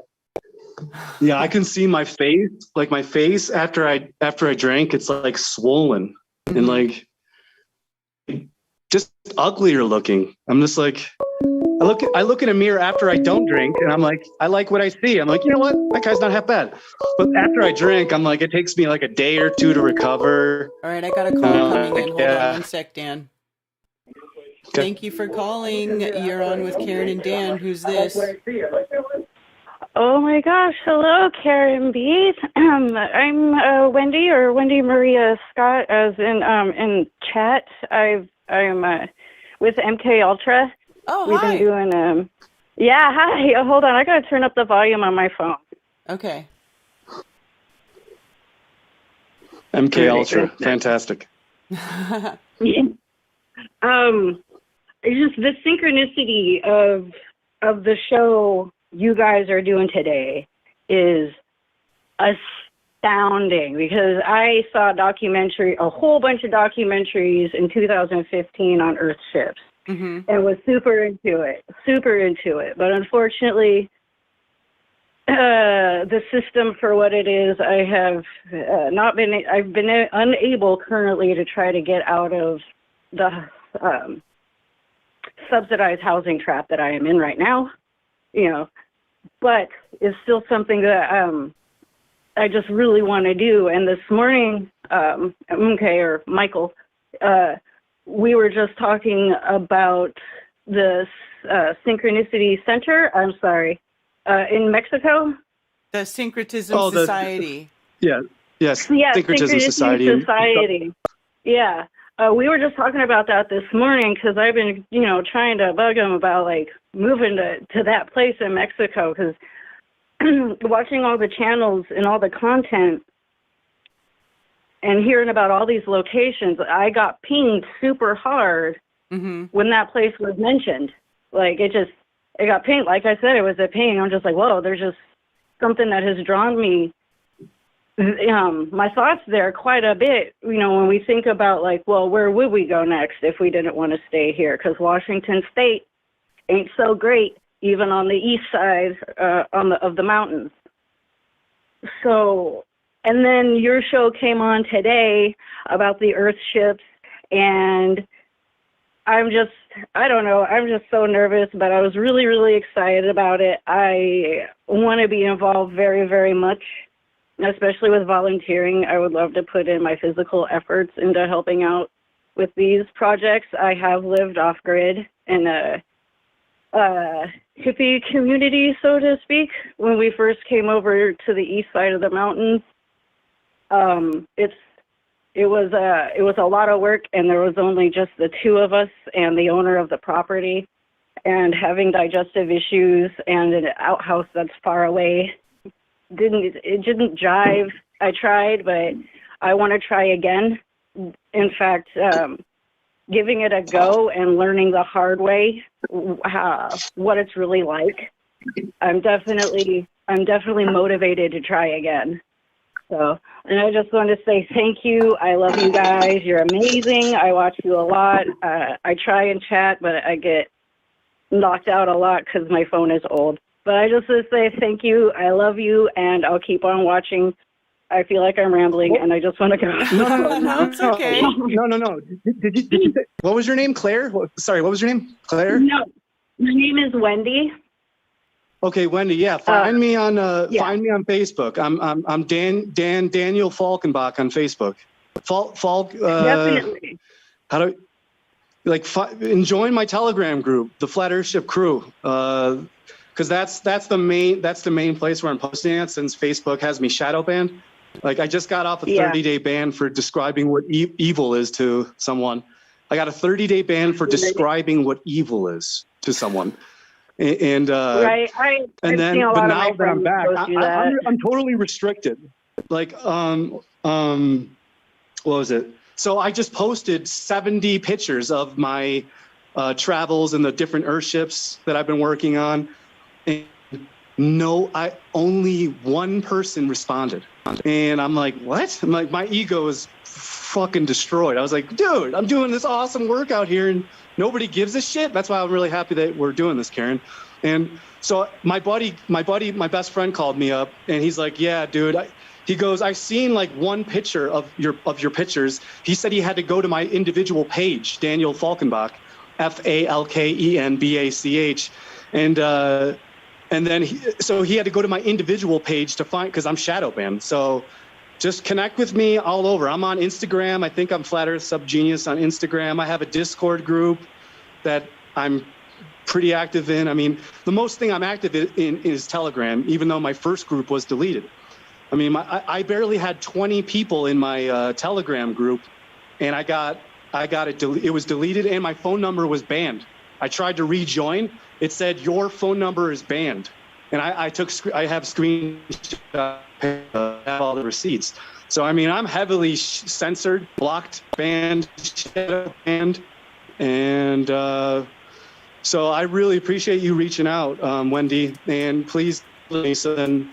Speaker 3: Yeah, I can see my face. Like my face after I drank, it's like swollen and like just uglier looking. I'm just like, I look in a mirror after I don't drink, and I'm like, I like what I see. I'm like, you know what? That guy's not half bad. But after I drink, I'm like, it takes me like a day or two to recover.
Speaker 2: All right, I got a call coming in. Hold on one sec, Dan. Okay. Thank you for calling. You're on with Karen and Dan. Who's this?
Speaker 4: Oh my gosh! Hello, Karen B. I'm Wendy or Wendy Maria Scott, as in chat. I'm with MK Ultra.
Speaker 2: Oh,
Speaker 4: We've
Speaker 2: hi.
Speaker 4: been doing yeah, hi. Hold on, I gotta turn up the volume on my phone.
Speaker 2: Okay.
Speaker 3: MK Ultra, fantastic.
Speaker 4: Just the synchronicity of the show you guys are doing today is astounding, because I saw a whole bunch of documentaries in 2015 on Earthships. Mm-hmm. And was super into it. But unfortunately, the system for what it is, I have I've been unable currently to try to get out of the subsidized housing trap that I am in right now, but it's still something that I just really want to do. And this morning, or Michael, we were just talking about the Synchronicity Center. I'm sorry, in Mexico.
Speaker 2: The Syncretism Society.
Speaker 3: Yes.
Speaker 4: Yeah,
Speaker 3: Syncretism Society.
Speaker 4: Yeah. We were just talking about that this morning, because I've been, trying to bug them about like moving to that place in Mexico, because watching all the channels and all the content and hearing about all these locations, I got pinged super hard when that place was mentioned. Like it got pinged. Like I said, it was a ping. I'm just like, whoa, there's just something that has drawn me, my thoughts there quite a bit, when we think about like, well, where would we go next if we didn't want to stay here? Because Washington State ain't so great, even on the east side of the mountains. So, And then your show came on today about the Earthships, and I don't know, I'm just so nervous, but I was really, really excited about it. I want to be involved very, very much, especially with volunteering. I would love to put in my physical efforts into helping out with these projects. I have lived off-grid in a hippie community, so to speak, when we first came over to the east side of the mountains. It was a lot of work, and there was only just the two of us and the owner of the property, and having digestive issues and an outhouse that's far away didn't jive. I tried, but I want to try again. In fact, giving it a go and learning the hard way what it's really like. I'm definitely motivated to try again. So, and I just want to say thank you. I love you guys. You're amazing. I watch you a lot. I try and chat, but I get knocked out a lot because my phone is old. But I just want to say thank you. I love you, and I'll keep on watching. I feel like I'm rambling, and I just want to go.
Speaker 2: No, it's okay.
Speaker 3: No. Did you say, what was your name, Claire? Sorry, what was your name, Claire?
Speaker 4: No, my name is Wendy.
Speaker 3: Okay, Wendy. Yeah, find me on Facebook. I'm Daniel Falkenbach on Facebook.
Speaker 4: Definitely.
Speaker 3: How do and join my Telegram group, the Flat Earthship crew, because that's the main place where I'm posting it, since Facebook has me shadow banned. Like, I just got off a 30-day ban for describing what evil is to someone. I got a 30-day ban for describing what evil is to someone. And
Speaker 4: right,
Speaker 3: but now that I'm back, I'm totally restricted. Like, what was it? So I just posted 70 pictures of my travels and the different Earthships that I've been working on. And only one person responded. And I'm like, what? I'm like, my ego is fucking destroyed. I was like, dude, I'm doing this awesome work out here and nobody gives a shit. That's why I'm really happy that we're doing this, Karen. And so my best friend called me up, and he's like, yeah, dude. He goes, I've seen like one picture of your pictures. He said he had to go to my individual page, Daniel Falkenbach, Falkenbach. And then he had to go to my individual page to find, because I'm shadow banned. So just connect with me all over. I'm on Instagram. I think I'm Flat Earth SubGenius on Instagram. I have a Discord group that I'm pretty active in. I mean, the most thing I'm active in is Telegram, even though my first group was deleted. I mean, I barely had 20 people in my Telegram group, and I got it. It was deleted, and my phone number was banned. I tried to rejoin. It said your phone number is banned, and I have screenshots, have all the receipts. So I mean, I'm heavily censored, blocked, banned, shadow banned, and so I really appreciate you reaching out, Wendy, and please let me so then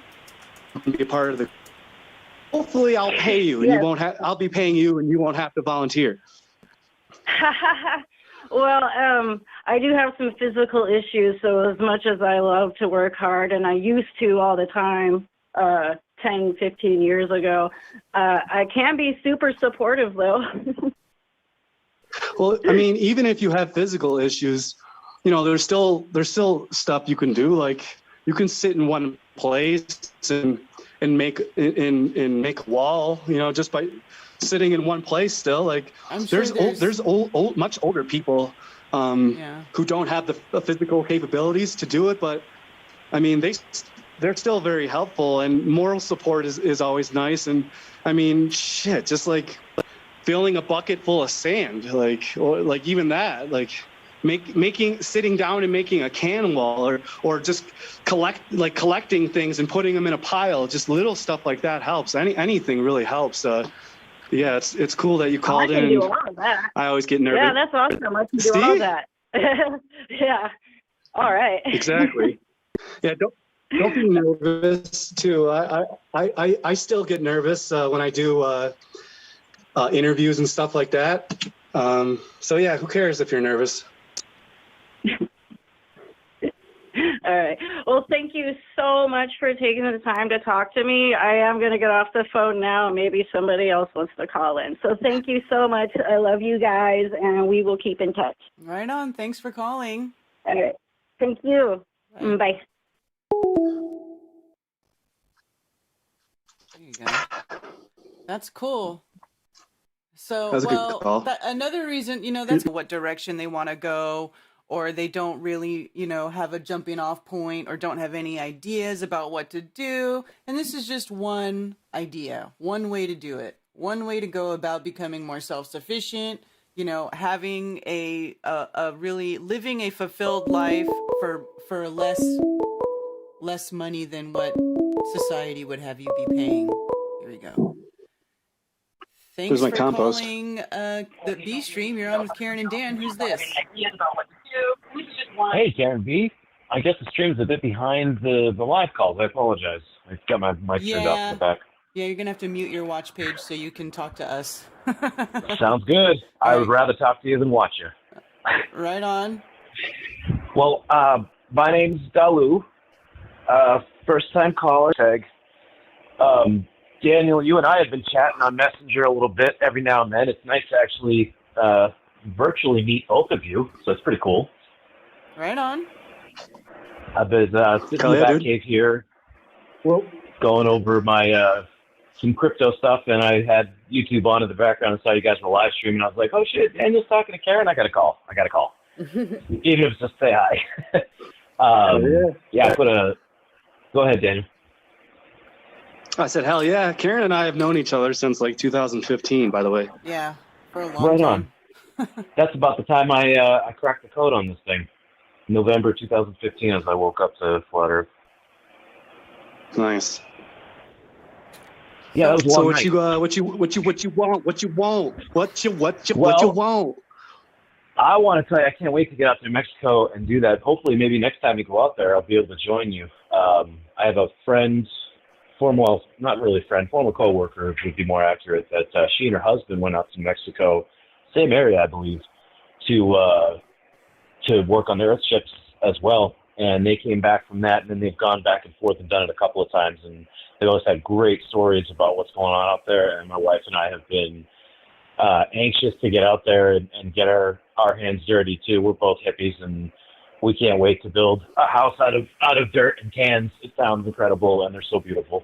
Speaker 3: you can be a part of the. Hopefully, I'll pay you, and you won't have. I'll be paying you, and you won't have to volunteer.
Speaker 4: Well, I do have some physical issues, so as much as I love to work hard, and I used to all the time 10, 15 years ago, I can be super supportive, though.
Speaker 3: Well, I mean, even if you have physical issues, you know, there's still stuff you can do. Like, you can sit in one place and make a wall, you know, just by sitting in one place still. Like, there's much older people who don't have the physical capabilities to do it, but I mean, they're still very helpful, and moral support is always nice. And I mean, shit, just like filling a bucket full of sand, or even that, like sitting down and making a can wall, or just collecting things and putting them in a pile. Just little stuff like that helps. Anything really helps. Yeah, it's cool that you called in. I can do a lot of that. I always get nervous.
Speaker 4: Yeah, that's awesome. I can do all that. Yeah. All right.
Speaker 3: Exactly. Yeah, don't be nervous too. I still get nervous when I do interviews and stuff like that. So yeah, who cares if you're nervous?
Speaker 4: All right. Well, thank you so much for taking the time to talk to me. I am going to get off the phone now. Maybe somebody else wants to call in. So thank you so much. I love you guys, and we will keep in touch.
Speaker 2: Right on. Thanks for calling.
Speaker 4: All right. Thank you.
Speaker 2: Bye.
Speaker 4: Bye.
Speaker 2: There you go. That's cool. So,
Speaker 3: That's a good call.
Speaker 2: Another reason, that's what direction they want to go, or they don't really, have a jumping off point or don't have any ideas about what to do. And this is just one idea, one way to do it, one way to go about becoming more self-sufficient, having a really living a fulfilled life for less money than what society would have you be paying. Here we go. Thanks for calling the B Stream. You're on with Karen and Dan. Who's this?
Speaker 5: Hey, Karen B. I guess the stream's a bit behind the live calls. I apologize. I've got my mic turned off in the back.
Speaker 2: Yeah, you're going to have to mute your watch page so you can talk to us.
Speaker 5: Sounds good. I would rather talk to you than watch you.
Speaker 2: Right on.
Speaker 5: Well, my name's Dalu. First-time caller. Tag. Daniel, you and I have been chatting on Messenger a little bit every now and then. It's nice to actually virtually meet both of you, so it's pretty cool.
Speaker 2: Right on.
Speaker 5: I've been sitting in the back cave here, going over my some crypto stuff, and I had YouTube on in the background and saw you guys were live streaming. I was like, oh shit, Daniel's talking to Karen. I got to call. Even if it's just say hi. I put a. Go ahead, Daniel.
Speaker 3: I said, hell yeah. Karen and I have known each other since like 2015, by the way.
Speaker 2: Yeah, for a long time.
Speaker 5: On. That's about the time I cracked the code on this thing. November 2015 as I woke up to Flat Earth.
Speaker 3: Nice.
Speaker 5: Yeah, that was a long night.
Speaker 3: So what you want?
Speaker 5: I want to tell you, I can't wait to get out to New Mexico and do that. Hopefully, maybe next time you go out there, I'll be able to join you. I have a friend, former coworker would be more accurate, that she and her husband went out to New Mexico, same area, I believe, to work on the Earthships as well. And they came back from that, and then they've gone back and forth and done it a couple of times. And they always had great stories about what's going on out there. And my wife and I have been anxious to get out there and get our hands dirty too. We're both hippies, and we can't wait to build a house out of dirt and cans. It sounds incredible, and they're so beautiful.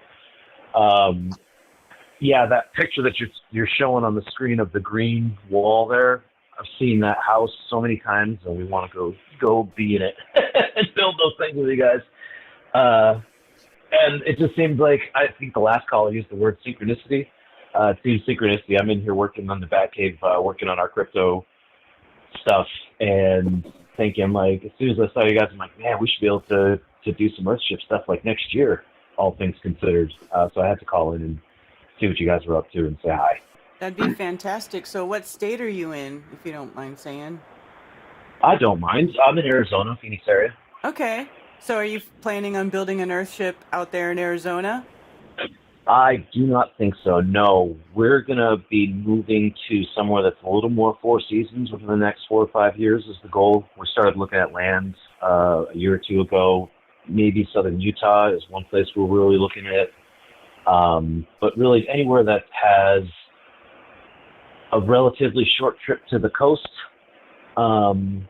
Speaker 5: That picture that you're showing on the screen of the green wall there, I've seen that house so many times, and we want to go be in it and build those things with you guys. And it just seems like, I think the last caller used the word synchronicity. It seems synchronicity. I'm in here working on the Batcave, working on our crypto stuff, and thinking, like, as soon as I saw you guys, I'm like, man, we should be able to do some Earthship stuff like next year, all things considered. So I had to call in and see what you guys were up to and say hi.
Speaker 2: That'd be fantastic. So what state are you in, if you don't mind saying?
Speaker 5: I don't mind. I'm in Arizona, Phoenix area.
Speaker 2: Okay. So are you planning on building an Earthship out there in Arizona?
Speaker 5: I do not think so, no. We're going to be moving to somewhere that's a little more Four Seasons within the next 4 or 5 years is the goal. We started looking at land a year or two ago. Maybe southern Utah is one place we're really looking at. But really anywhere that has a relatively short trip to the coast, and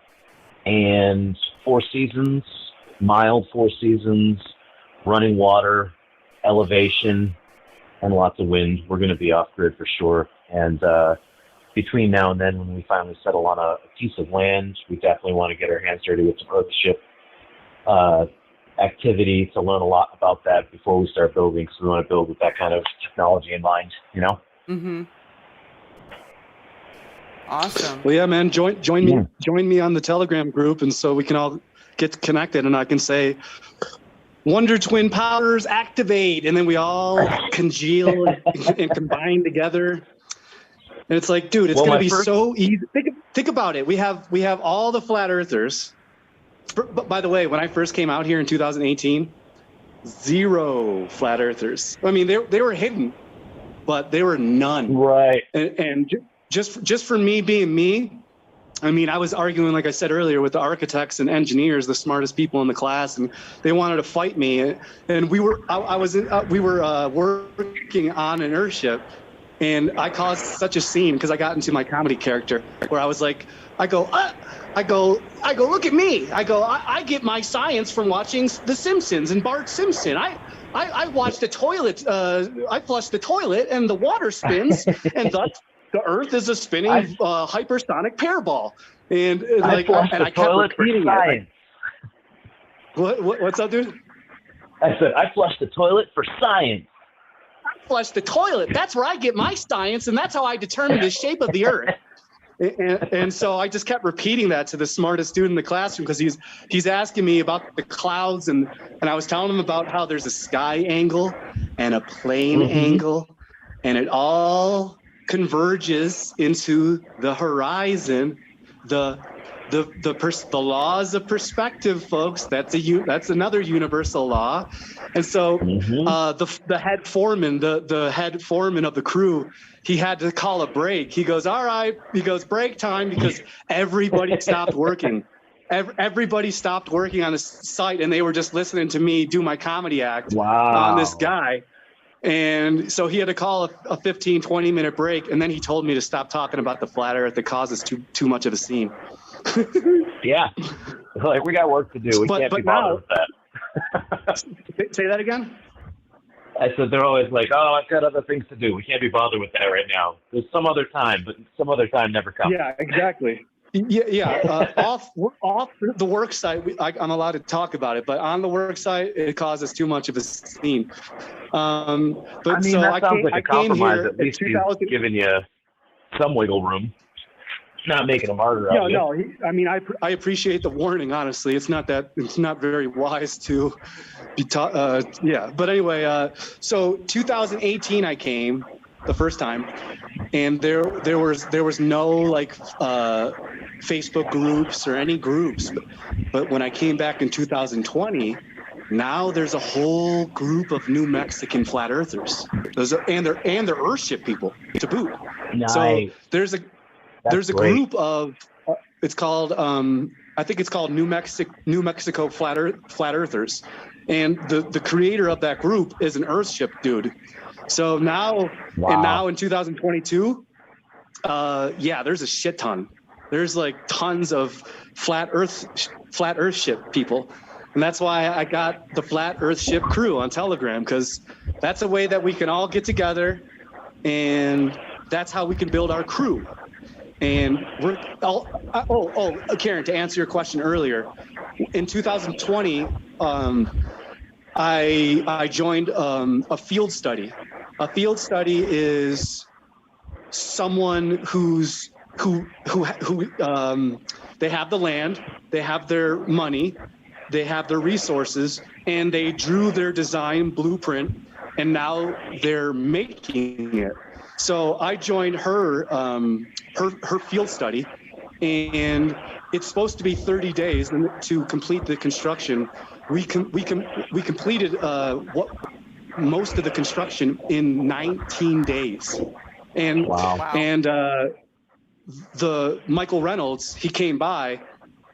Speaker 5: Four Seasons, mild Four Seasons, running water, elevation, and lots of wind. We're going to be off-grid for sure. And between now and then, when we finally settle on a piece of land, we definitely want to get our hands dirty with some Earthship activity to learn a lot about that before we start building, because we want to build with that kind of technology in mind, you know?
Speaker 2: Mm-hmm. Awesome.
Speaker 3: Well, yeah, man, join me on the Telegram group, and so we can all get connected, and I can say, Wonder Twin powers activate, and then we all congeal and combine together. And it's like, dude, it's going to be so easy. Think about it. We have all the flat earthers. But by the way, when I first came out here in 2018, 0 flat earthers. I mean, they were hidden, but they were none.
Speaker 5: Right.
Speaker 3: And just for me being me, I mean, I was arguing, like I said earlier, with the architects and engineers, the smartest people in the class, and they wanted to fight me. And we were working on an Earthship, and I caused such a scene because I got into my comedy character where I was like, I go, look at me. I get my science from watching The Simpsons and Bart Simpson. I watch the toilet. I flush the toilet, and the water spins, and thus the Earth is a spinning hypersonic paraball. And I kept repeating it. What's up, dude?
Speaker 5: I said I flushed the toilet for science.
Speaker 3: I flushed the toilet. That's where I get my science, and that's how I determine the shape of the Earth. And so I just kept repeating that to the smartest dude in the classroom because he's asking me about the clouds, and I was telling him about how there's a sky angle and a plane angle, and it all converges into the horizon. The laws of perspective, folks. That's another universal law. And so the head foreman, the head foreman of the crew, he had to call a break. He goes, all right. He goes, break time, because everybody stopped working. Everybody stopped working on the site, and they were just listening to me do my comedy act on this guy. And so he had to call a 15, 20-minute break, and then he told me to stop talking about the flat Earth that causes too much of a scene.
Speaker 5: Yeah. Like, we got work to do. We can't be bothered with that.
Speaker 3: Say that again?
Speaker 5: I said they're always like, oh, I've got other things to do. We can't be bothered with that right now. There's some other time, but some other time never comes.
Speaker 3: Yeah, exactly. Yeah. Off the work site, I'm allowed to talk about it, but on the work site, it causes too much of a scene. But
Speaker 5: I mean,
Speaker 3: so
Speaker 5: that sounds like a compromise. At least he's
Speaker 3: 2000...
Speaker 5: giving you some wiggle room. Not making a martyr out of you.
Speaker 3: No. I mean, I appreciate the warning. Honestly, it's not very wise to be taught. Yeah, but anyway, so 2018 I came the first time, and there was no like Facebook groups or any groups. But when I came back in 2020, now there's a whole group of New Mexican flat earthers. And they're Earthship people to boot.
Speaker 5: Nice.
Speaker 3: So there's a
Speaker 5: great.
Speaker 3: group of it's called I think it's called New Mexico Flat Earthers, and the creator of that group is an Earthship dude. So now in 2022, there's a shit ton. There's like tons of flat Earthship people, and that's why I got the Flat Earthship crew on Telegram, because that's a way that we can all get together, and that's how we can build our crew. And we're Karen, to answer your question earlier, in 2020, I joined a field study. A field study is someone who they have the land, they have their money, they have their resources, and they drew their design blueprint, and now they're making it. So I joined her field study, and it's supposed to be 30 days to complete the construction. We completed most of the construction in 19 days. And the Michael Reynolds, he came by,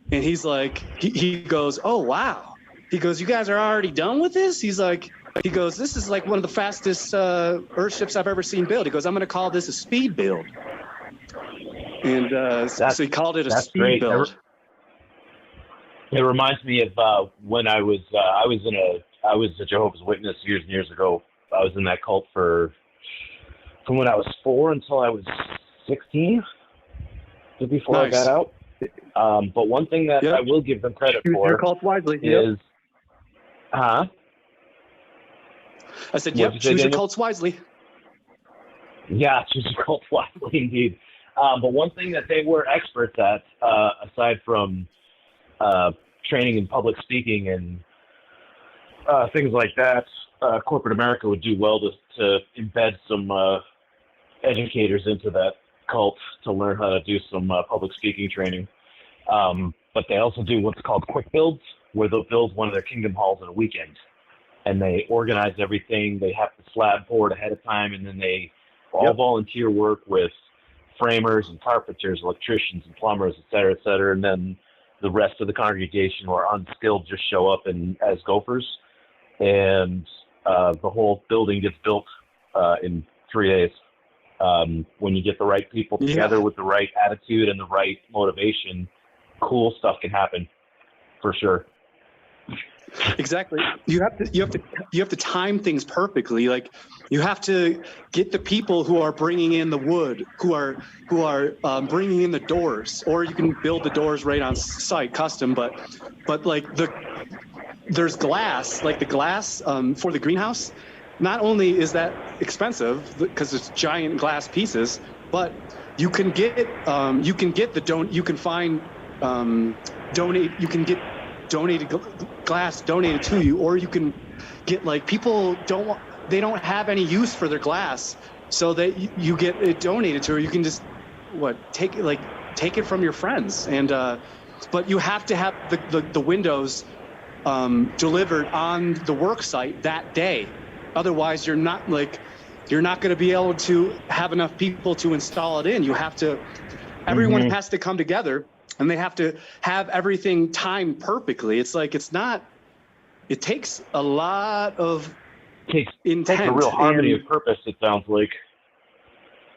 Speaker 3: and he's like, he goes, oh wow. He goes, you guys are already done with this? He goes, this is like one of the fastest Earthships I've ever seen build. He goes, I'm going to call this a speed build. And so he called it a speed build.
Speaker 5: It reminds me of when I was a Jehovah's Witness years and years ago. I was in that cult from when I was 4 until I was 16, just before I got out. But one thing that I will give them credit for
Speaker 3: your cult wisely.
Speaker 5: Is,
Speaker 3: I said, yep, choose your cults wisely.
Speaker 5: Yeah, choose your cults wisely, indeed. But one thing that they were experts at, aside from training in public speaking and things like that, corporate America would do well to embed some educators into that cult to learn how to do some public speaking training. But they also do what's called quick builds, where they'll build one of their kingdom halls in a weekend. And they organize everything. They have the slab poured ahead of time, and then they all volunteer work with framers and carpenters, electricians and plumbers, et cetera, and then the rest of the congregation who are unskilled just show up as gophers, and the whole building gets built in 3 days. When you get the right people together with the right attitude and the right motivation, cool stuff can happen for sure.
Speaker 3: Exactly. You have to time things perfectly. Like, you have to get the people who are bringing in the wood, who are bringing in the doors, or you can build the doors right on site, custom. But like there's glass, like the glass for the greenhouse. Not only is that expensive because it's giant glass pieces, but you can get donated glass donated to you, or you can get, like, people they don't have any use for their glass, so that you get it donated to, or you can just take it from your friends. And but you have to have the windows delivered on the work site that day. Otherwise, you're not going to be able to have enough people to install it in. You have to, everyone has to come together, and they have to have everything timed perfectly. It takes a lot of intent.
Speaker 5: Takes a real harmony of purpose, it sounds like.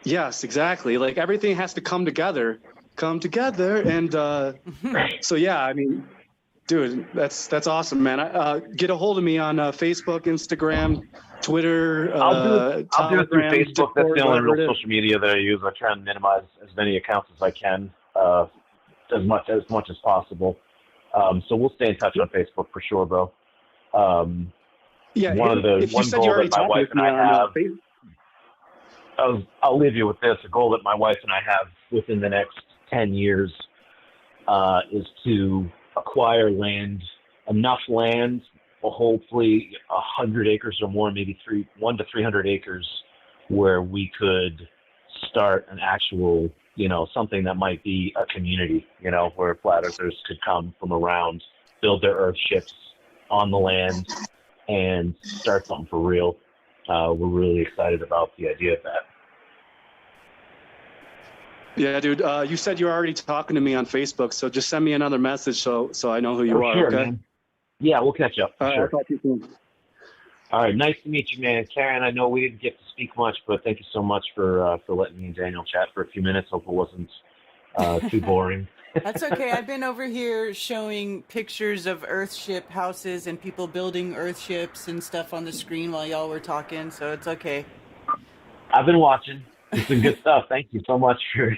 Speaker 3: Yes, exactly. Like, everything has to come together. And so, yeah, I mean, dude, that's awesome, man. Get a hold of me on Facebook, Instagram, Twitter,
Speaker 5: I'll do it through
Speaker 3: Telegram,
Speaker 5: Facebook. That's the only real social media that I use. I try and minimize as many accounts as I can, as much as possible. So we'll stay in touch on Facebook for sure, bro. One goal that my wife and I have. I'll leave you with this. A goal that my wife and I have within the next 10 years is to acquire enough land, hopefully 100 acres or more, maybe 100 to 300 acres, where we could start an actual, something that might be a community, where flat earthers could come from around, build their earth ships on the land, and start something for real. We're really excited about the idea of that.
Speaker 3: Yeah, dude. You said you were already talking to me on Facebook, so just send me another message so I know who you are.
Speaker 5: Sure,
Speaker 3: okay,
Speaker 5: man. Yeah, we'll catch up.
Speaker 3: All right, I'll talk to you soon.
Speaker 5: All right, nice to meet you, man. Karen, I know we didn't get to speak much, but thank you so much for letting me and Daniel chat for a few minutes. Hope it wasn't too boring.
Speaker 2: That's okay. I've been over here showing pictures of Earthship houses and people building Earthships and stuff on the screen while y'all were talking, so it's okay.
Speaker 5: I've been watching. It's been good stuff. Thank you so much for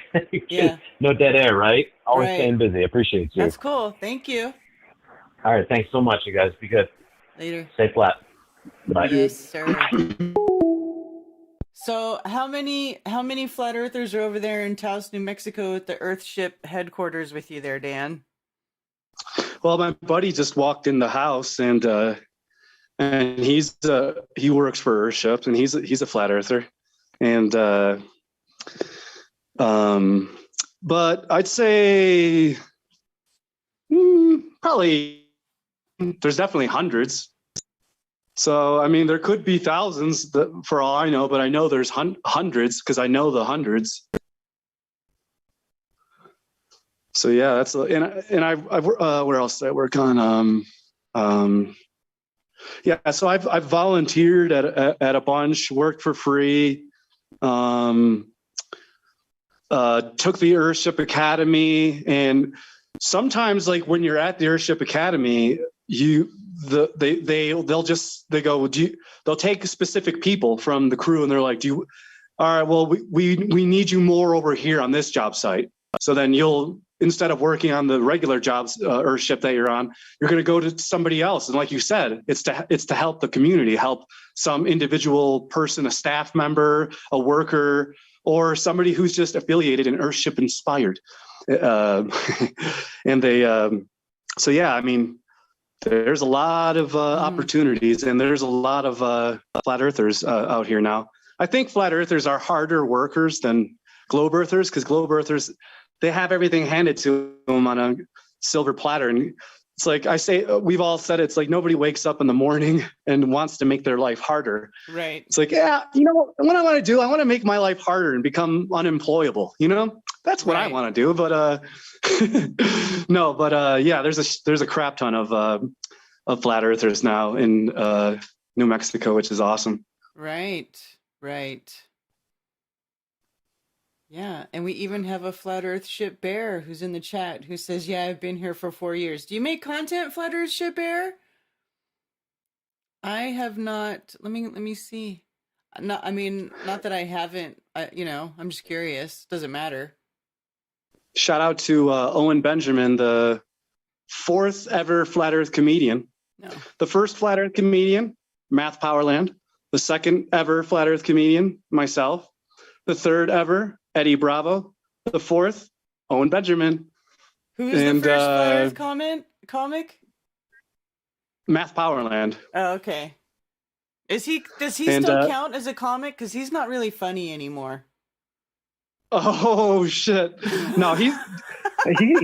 Speaker 5: no dead air, right? Always staying busy. Appreciate you.
Speaker 2: That's cool. Thank you.
Speaker 5: All right. Thanks so much, you guys. Be good.
Speaker 2: Later.
Speaker 5: Stay flat. Bye.
Speaker 2: Yes, sir. So how many flat earthers are over there in Taos, New Mexico at the Earthship headquarters with you there, Dan?
Speaker 3: Well, my buddy just walked in the house, and he works for Earthship, and he's a flat earther. And but I'd say probably there's definitely hundreds. So, I mean, there could be thousands for all I know, but I know there's hundreds because I know the hundreds. So yeah, that's and I've where else did I work on? Yeah, so I've volunteered at a bunch, worked for free. Took the Earthship Academy, and sometimes, like, when you're at the Earthship Academy, they'll take specific people from the crew, and they're like, all right, well, we need you more over here on this job site. So then instead of working on the regular jobs Earthship that you're on, you're going to go to somebody else. And like you said, it's to help the community, help some individual person, a staff member, a worker, or somebody who's just affiliated and Earthship inspired. And they, so yeah, I mean, there's a lot of opportunities, and there's a lot of flat earthers out here now. I think flat earthers are harder workers than globe earthers, because globe earthers, they have everything handed to them on a silver platter, and it's like I say, we've all said it's like nobody wakes up in the morning and wants to make their life harder.
Speaker 2: Right.
Speaker 3: It's like, yeah, you know, what I want to do, I want to make my life harder and become unemployable. You know, that's what I want to do. But no, but yeah, there's a crap ton of flat earthers now in New Mexico, which is awesome.
Speaker 2: Right. Yeah, and we even have a Flat Earth Ship Bear who's in the chat who says, "Yeah, I've been here for 4 years." Do you make content, Flat Earth Ship Bear? I have not. Let me see. Not that I haven't. I'm just curious. Doesn't matter.
Speaker 3: Shout out to Owen Benjamin, the 4th ever Flat Earth comedian.
Speaker 2: No.
Speaker 3: The first Flat Earth comedian, Math Powerland. The 2nd ever Flat Earth comedian, myself. The 3rd ever, Eddie Bravo. The 4th, Owen Benjamin.
Speaker 2: Who is the first Flat Earth comic?
Speaker 3: Math Powerland.
Speaker 2: Oh, okay. Does he still count as a comic? Because he's not really funny anymore.
Speaker 3: Oh shit! No, he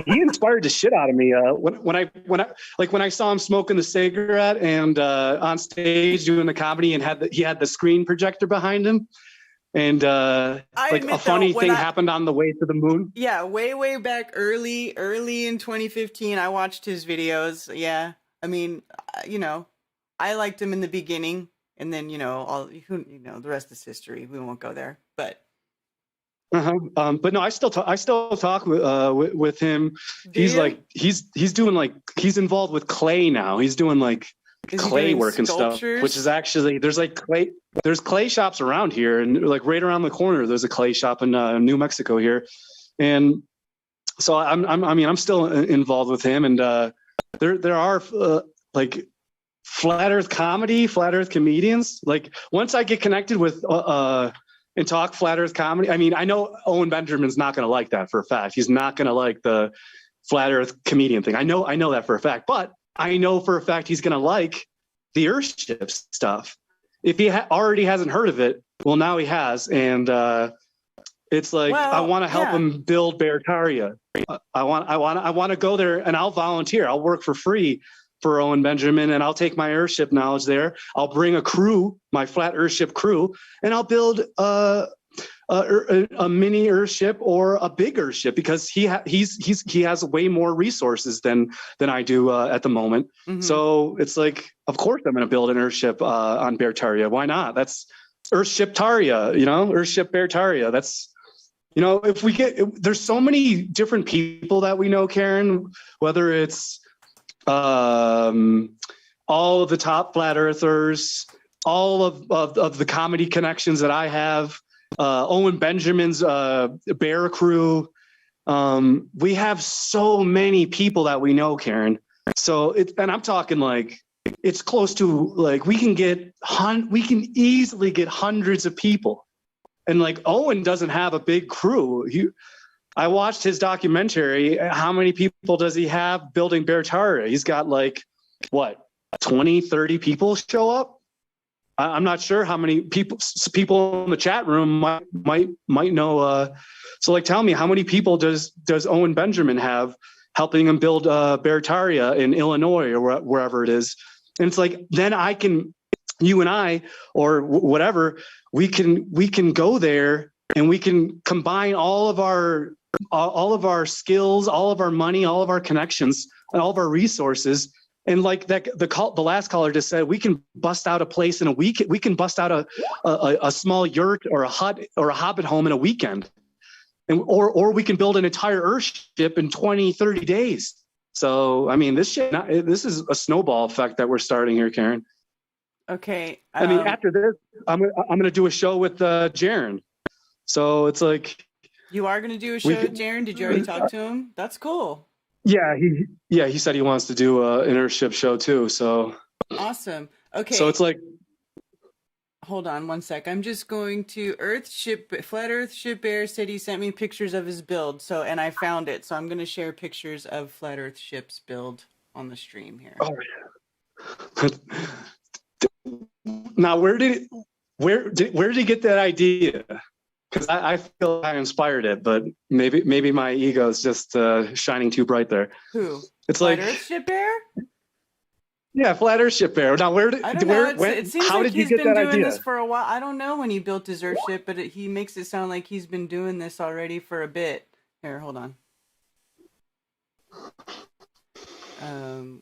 Speaker 3: inspired the shit out of me. When I saw him smoking the cigarette and on stage doing the comedy and he had the screen projector behind him, and a funny thing happened on the way to the moon.
Speaker 2: Yeah, way back early in 2015, I watched his videos. Yeah, I mean, I liked him in the beginning, and then the rest is history. We won't go there, but.
Speaker 3: But no, I still talk with him. He's he's involved with clay now. He's doing clay work and stuff, which is actually there's clay shops around here, and right around the corner there's a clay shop in New Mexico here, and so I'm still involved with him, and there are flat earth comedy, flat earth comedians. Once I get connected with and talk flat earth comedy. I mean, I know Owen Benjamin's not going to like that for a fact. He's not going to like the flat earth comedian thing. I know that for a fact, but I know for a fact he's going to like the Earthship stuff. If he already hasn't heard of it, well, now he has. And it's I want to help him build Beartaria. I want to go there, and I'll volunteer. I'll work for free for Owen Benjamin, and I'll take my Earthship knowledge there. I'll bring a crew, my flat Earthship crew, and I'll build a mini Earthship or a big Earthship, because he has way more resources than I do at the moment. Mm-hmm. So it's of course I'm going to build an Earthship on Beartaria. Why not? That's Earthship Taria, Earthship Beartaria. That's if we there's so many different people that we know, Karen, whether it's all of the top flat earthers, all of the comedy connections that I have, Owen Benjamin's bear crew. We have so many people that we know, Karen. So and I'm talking it's close to we can easily get hundreds of people. And Owen doesn't have a big crew. I watched his documentary. How many people does he have building Beartaria? He's got 20, 30 people show up. I'm not sure how many people in the chat room might know. So tell me, how many people does Owen Benjamin have helping him build Beartaria in Illinois or wherever it is? And it's then you and I, or whatever, we can go there and we can combine all of our skills, all of our money, all of our connections, and all of our resources. And the last caller just said, we can bust out a place in a week. We can bust out a small yurt or a hut or a hobbit home in a weekend. Or we can build an entire Earthship in 20, 30 days. So, I mean, this is a snowball effect that we're starting here, Karen.
Speaker 2: Okay.
Speaker 3: I mean, after this, I'm going to do a show with Jaron. So it's
Speaker 2: you are going to do a show with Jaron? Did you already talk to him? That's cool.
Speaker 3: Yeah, he said he wants to do an Earthship show too. So
Speaker 2: awesome. Okay.
Speaker 3: So it's
Speaker 2: hold on one sec. I'm just going to Flat Earth Ship Bear said he sent me pictures of his build. And I found it. So I'm going to share pictures of Flat Earth Ship's build on the stream here.
Speaker 3: Oh, yeah. Now, where did he get that idea? because I feel I inspired it, but maybe my ego is just shining too bright there.
Speaker 2: Who?
Speaker 3: It's
Speaker 2: Flat
Speaker 3: like
Speaker 2: Earthship Air?
Speaker 3: Yeah, Flat Earthship Air. Now,
Speaker 2: I don't know. It seems
Speaker 3: how
Speaker 2: like
Speaker 3: did you
Speaker 2: he's
Speaker 3: get
Speaker 2: been
Speaker 3: that
Speaker 2: doing
Speaker 3: idea?
Speaker 2: this for a while. I don't know when he built his Earthship, but he makes it sound like he's been doing this already for a bit. Here, hold on.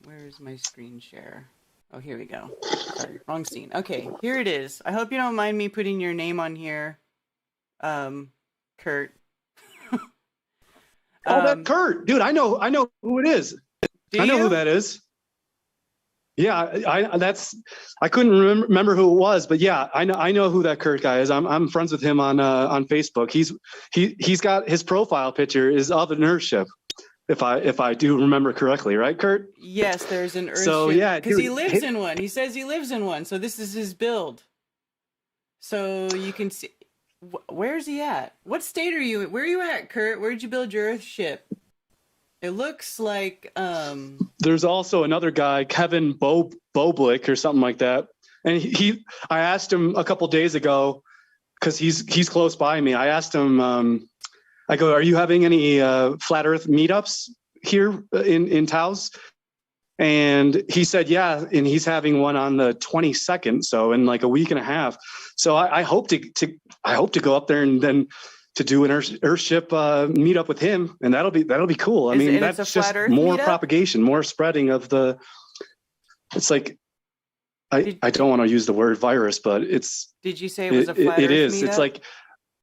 Speaker 2: Where's my screen share? Oh, here we go. Sorry, wrong scene. Okay, here it is. I hope you don't mind me putting your name on here, Kurt.
Speaker 3: That's Kurt, dude. I know who it is. I know who that is. Yeah, I couldn't remember who it was, but yeah, I know who that Kurt guy is. I'm friends with him on Facebook. He's got his profile picture is of an Earthship, if I do remember correctly, right, Kurt?
Speaker 2: Yes, there's an Earthship.
Speaker 3: So yeah,
Speaker 2: because he lives in one. He says he lives in one, so this is his build. So you can see, where's he at? What state are you? Where are you at, Kurt? Where did you build your Earthship? It looks like
Speaker 3: there's also another guy, Kevin Boblick or something like that. And I asked him a couple days ago, because he's close by me. I asked him, I go, are you having any flat Earth meetups here in Taos? And he said, yeah, and he's having one on the 22nd, so in like a week and a half. So I hope to go up there and then to do an Earthship meetup with him, and that'll be cool. I mean, that's just more propagation, more spreading of the. It's like, I don't want to use the word virus, but it's.
Speaker 2: Did you say it was a flat Earth
Speaker 3: It is.
Speaker 2: meetup?
Speaker 3: It's like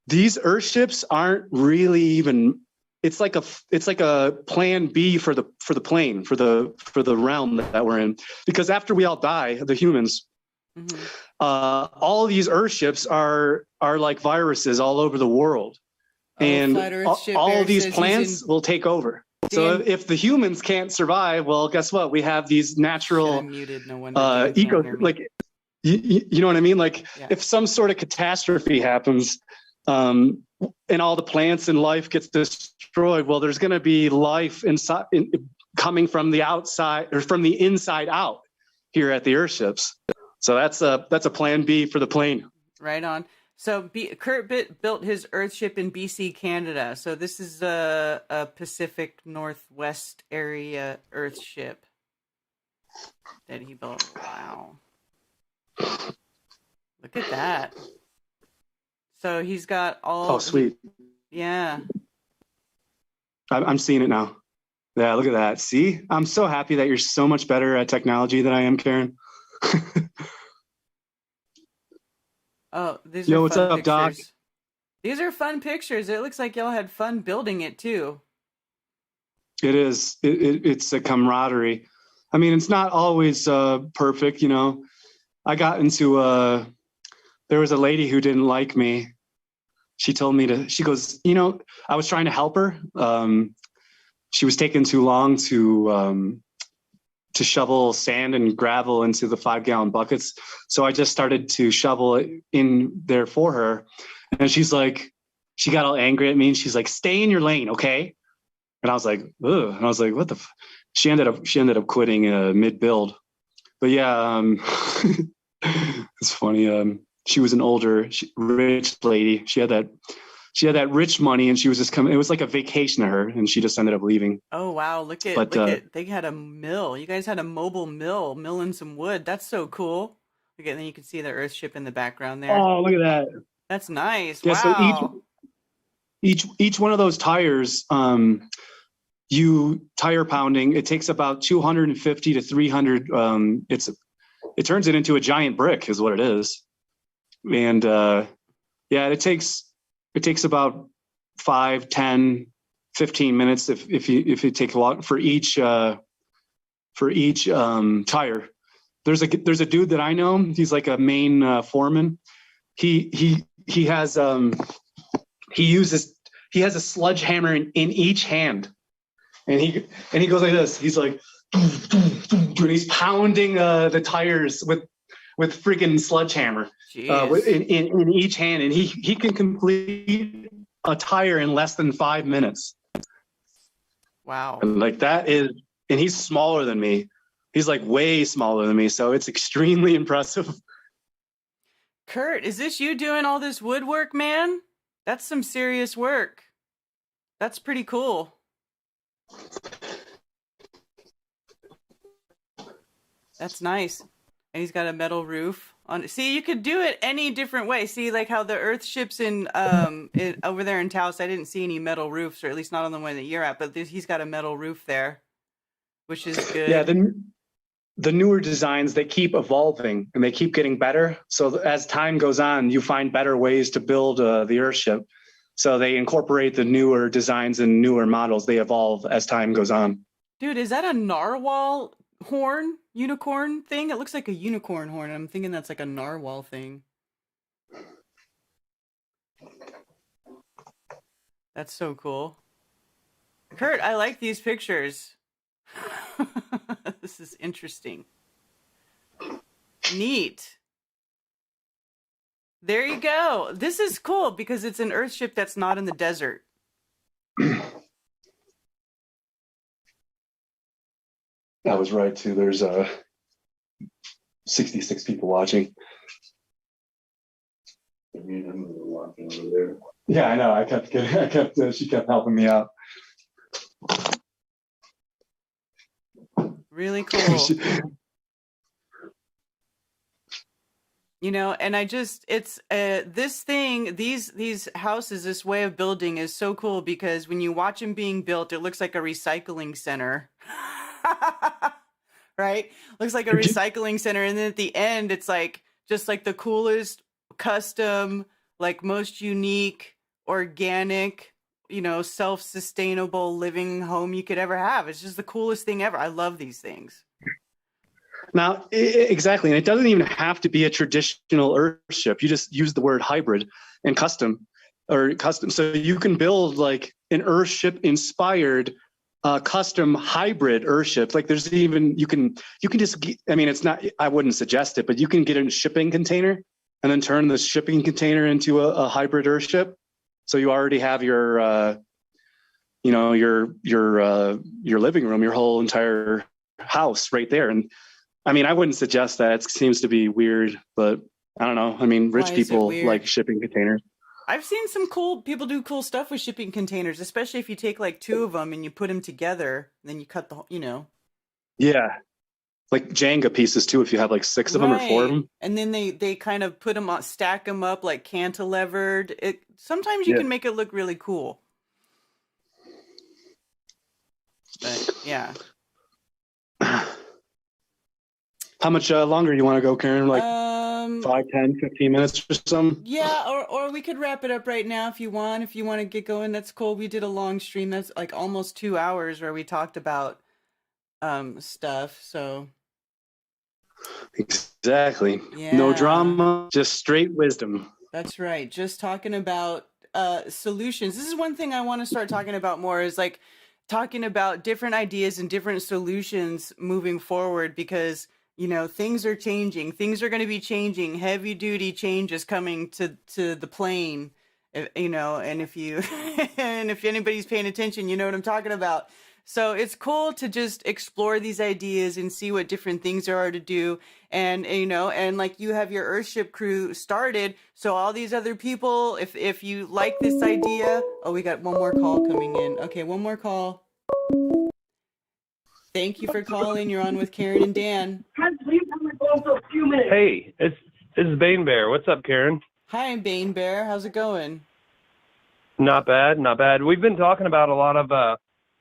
Speaker 3: these Earthships aren't really even. It's like a plan B for the plane, for the realm that we're in, because after we all die, the humans. Mm-hmm. All these Earthships are like viruses all over the world. And all of these plants will take over. So if the humans can't survive, well, guess what? We have these natural like you know what I mean? Like if some sort of catastrophe happens, and all the plants and life gets destroyed, well, there's going to be life coming from the outside or from the inside out here at the Earthships. So that's a plan B for the plane.
Speaker 2: Right on. So Kurt built his Earthship in BC, Canada. So this is a Pacific Northwest area Earthship that he built. Wow. Look at that. So he's got all...
Speaker 3: Oh, sweet.
Speaker 2: Yeah.
Speaker 3: I'm seeing it now. Yeah, look at that. See? I'm so happy that you're so much better at technology than I am, Karen.
Speaker 2: Oh, these are
Speaker 3: what's
Speaker 2: fun
Speaker 3: up,
Speaker 2: pictures.
Speaker 3: Doc?
Speaker 2: These are fun pictures. It looks like y'all had fun building it too.
Speaker 3: It is. It's a camaraderie. I mean, it's not always perfect, you know. I got into there was a lady who didn't like me. She told me she goes, you know, I was trying to help her. She was taking too long to shovel sand and gravel into the 5-gallon buckets. So I just started to shovel it in there for her. And she's like, she got all angry at me and she's like, stay in your lane. Okay. And I was like, ugh. And I was like, what the, she ended up quitting mid build, but yeah, it's funny. She was an older rich lady. She had that rich money and she was just coming. It was like a vacation to her and she just ended up leaving.
Speaker 2: Oh, wow. Look at, they had a mill. You guys had a mobile mill, milling some wood. That's so cool. Look at, then you can see the Earthship in the background there.
Speaker 3: Oh, look at that.
Speaker 2: That's nice.
Speaker 3: Yeah,
Speaker 2: wow.
Speaker 3: So each one of those tires, you tire pounding, it takes about 250 to 300. It turns it into a giant brick is what it is. And yeah, it takes about 5, 10, 15 minutes if you take a lot for each tire. There's a dude that I know. He's like a main foreman. He has a sledgehammer in each hand, and he goes like this. He's like, and he's pounding the tires with freaking sledgehammer in each hand, and he can complete a tire in less than 5 minutes.
Speaker 2: Wow!
Speaker 3: And like that is, and he's smaller than me. He's like way smaller than me, so it's extremely impressive.
Speaker 2: Kurt, is this you doing all this woodwork, man? That's some serious work. That's pretty cool. That's nice. And he's got a metal roof on it. See, you could do it any different way. See, like how the Earthships in over there in Taos, I didn't see any metal roofs, or at least not on the one that you're at, but he's got a metal roof there, which is good.
Speaker 3: Yeah, the newer designs, they keep evolving and they keep getting better. So as time goes on, you find better ways to build the Earthship. So they incorporate the newer designs and newer models. They evolve as time goes on.
Speaker 2: Dude, is that a narwhal horn? Unicorn thing? It looks like a unicorn horn. I'm thinking that's like a narwhal thing. That's so cool. Kurt, I like these pictures. This is interesting. Neat. There you go. This is cool because it's an Earthship that's not in the desert.
Speaker 3: That was right too. There's 66 people watching. Yeah, I know. She kept helping me out.
Speaker 2: Really cool. You know, and it's this thing, these houses, this way of building is so cool because when you watch them being built, it looks like a recycling center. Right? Looks like a recycling center. And then at the end, it's like just like the coolest custom, like most unique, organic, you know, self-sustainable living home you could ever have. It's just the coolest thing ever. I love these things.
Speaker 3: Now, exactly. And it doesn't even have to be a traditional Earthship. You just use the word hybrid and custom. So you can build like an Earthship inspired custom hybrid Earthship. Like there's even, you can just, I mean, it's not, I wouldn't suggest it, but you can get a shipping container and then turn the shipping container into a hybrid Earthship. So you already have your, you know, your living room, your whole entire house right there. And I mean, I wouldn't suggest that. It seems to be weird, but I don't know. I mean, rich people like shipping containers.
Speaker 2: I've seen some cool people do cool stuff with shipping containers, especially if you take like two of them and you put them together, and then you cut the, you know.
Speaker 3: Yeah. Like Jenga pieces too, if you have like 6 of them or 4 of them.
Speaker 2: And then they kind of put them on, stack them up like cantilevered. Sometimes you can make it look really cool. But yeah.
Speaker 3: How much longer you want to go, Karen? Like 5, 10, 15 minutes or something?
Speaker 2: Yeah, or we could wrap it up right now if you want. If you want to get going, that's cool. We did a long stream. That's like almost 2 hours where we talked about stuff. So
Speaker 3: exactly.
Speaker 2: Yeah.
Speaker 3: No drama, just straight wisdom.
Speaker 2: That's right. Just talking about solutions. This is one thing I want to start talking about more, is like talking about different ideas and different solutions moving forward, because you know, things are changing. Things are going to be changing. Heavy duty change is coming to the plane, you know, and if you, and if anybody's paying attention, you know what I'm talking about. So it's cool to just explore these ideas and see what different things there are to do. And, you know, and like you have your Earthship crew started. So all these other people, if you like this idea, oh, we got one more call coming in. Okay. One more call. Thank you for calling. You're on with Karen and Dan.
Speaker 6: Hey, this is Bane Bear. What's up, Karen?
Speaker 2: Hi, Bane Bear. How's it going?
Speaker 6: Not bad, not bad. We've been talking about a lot of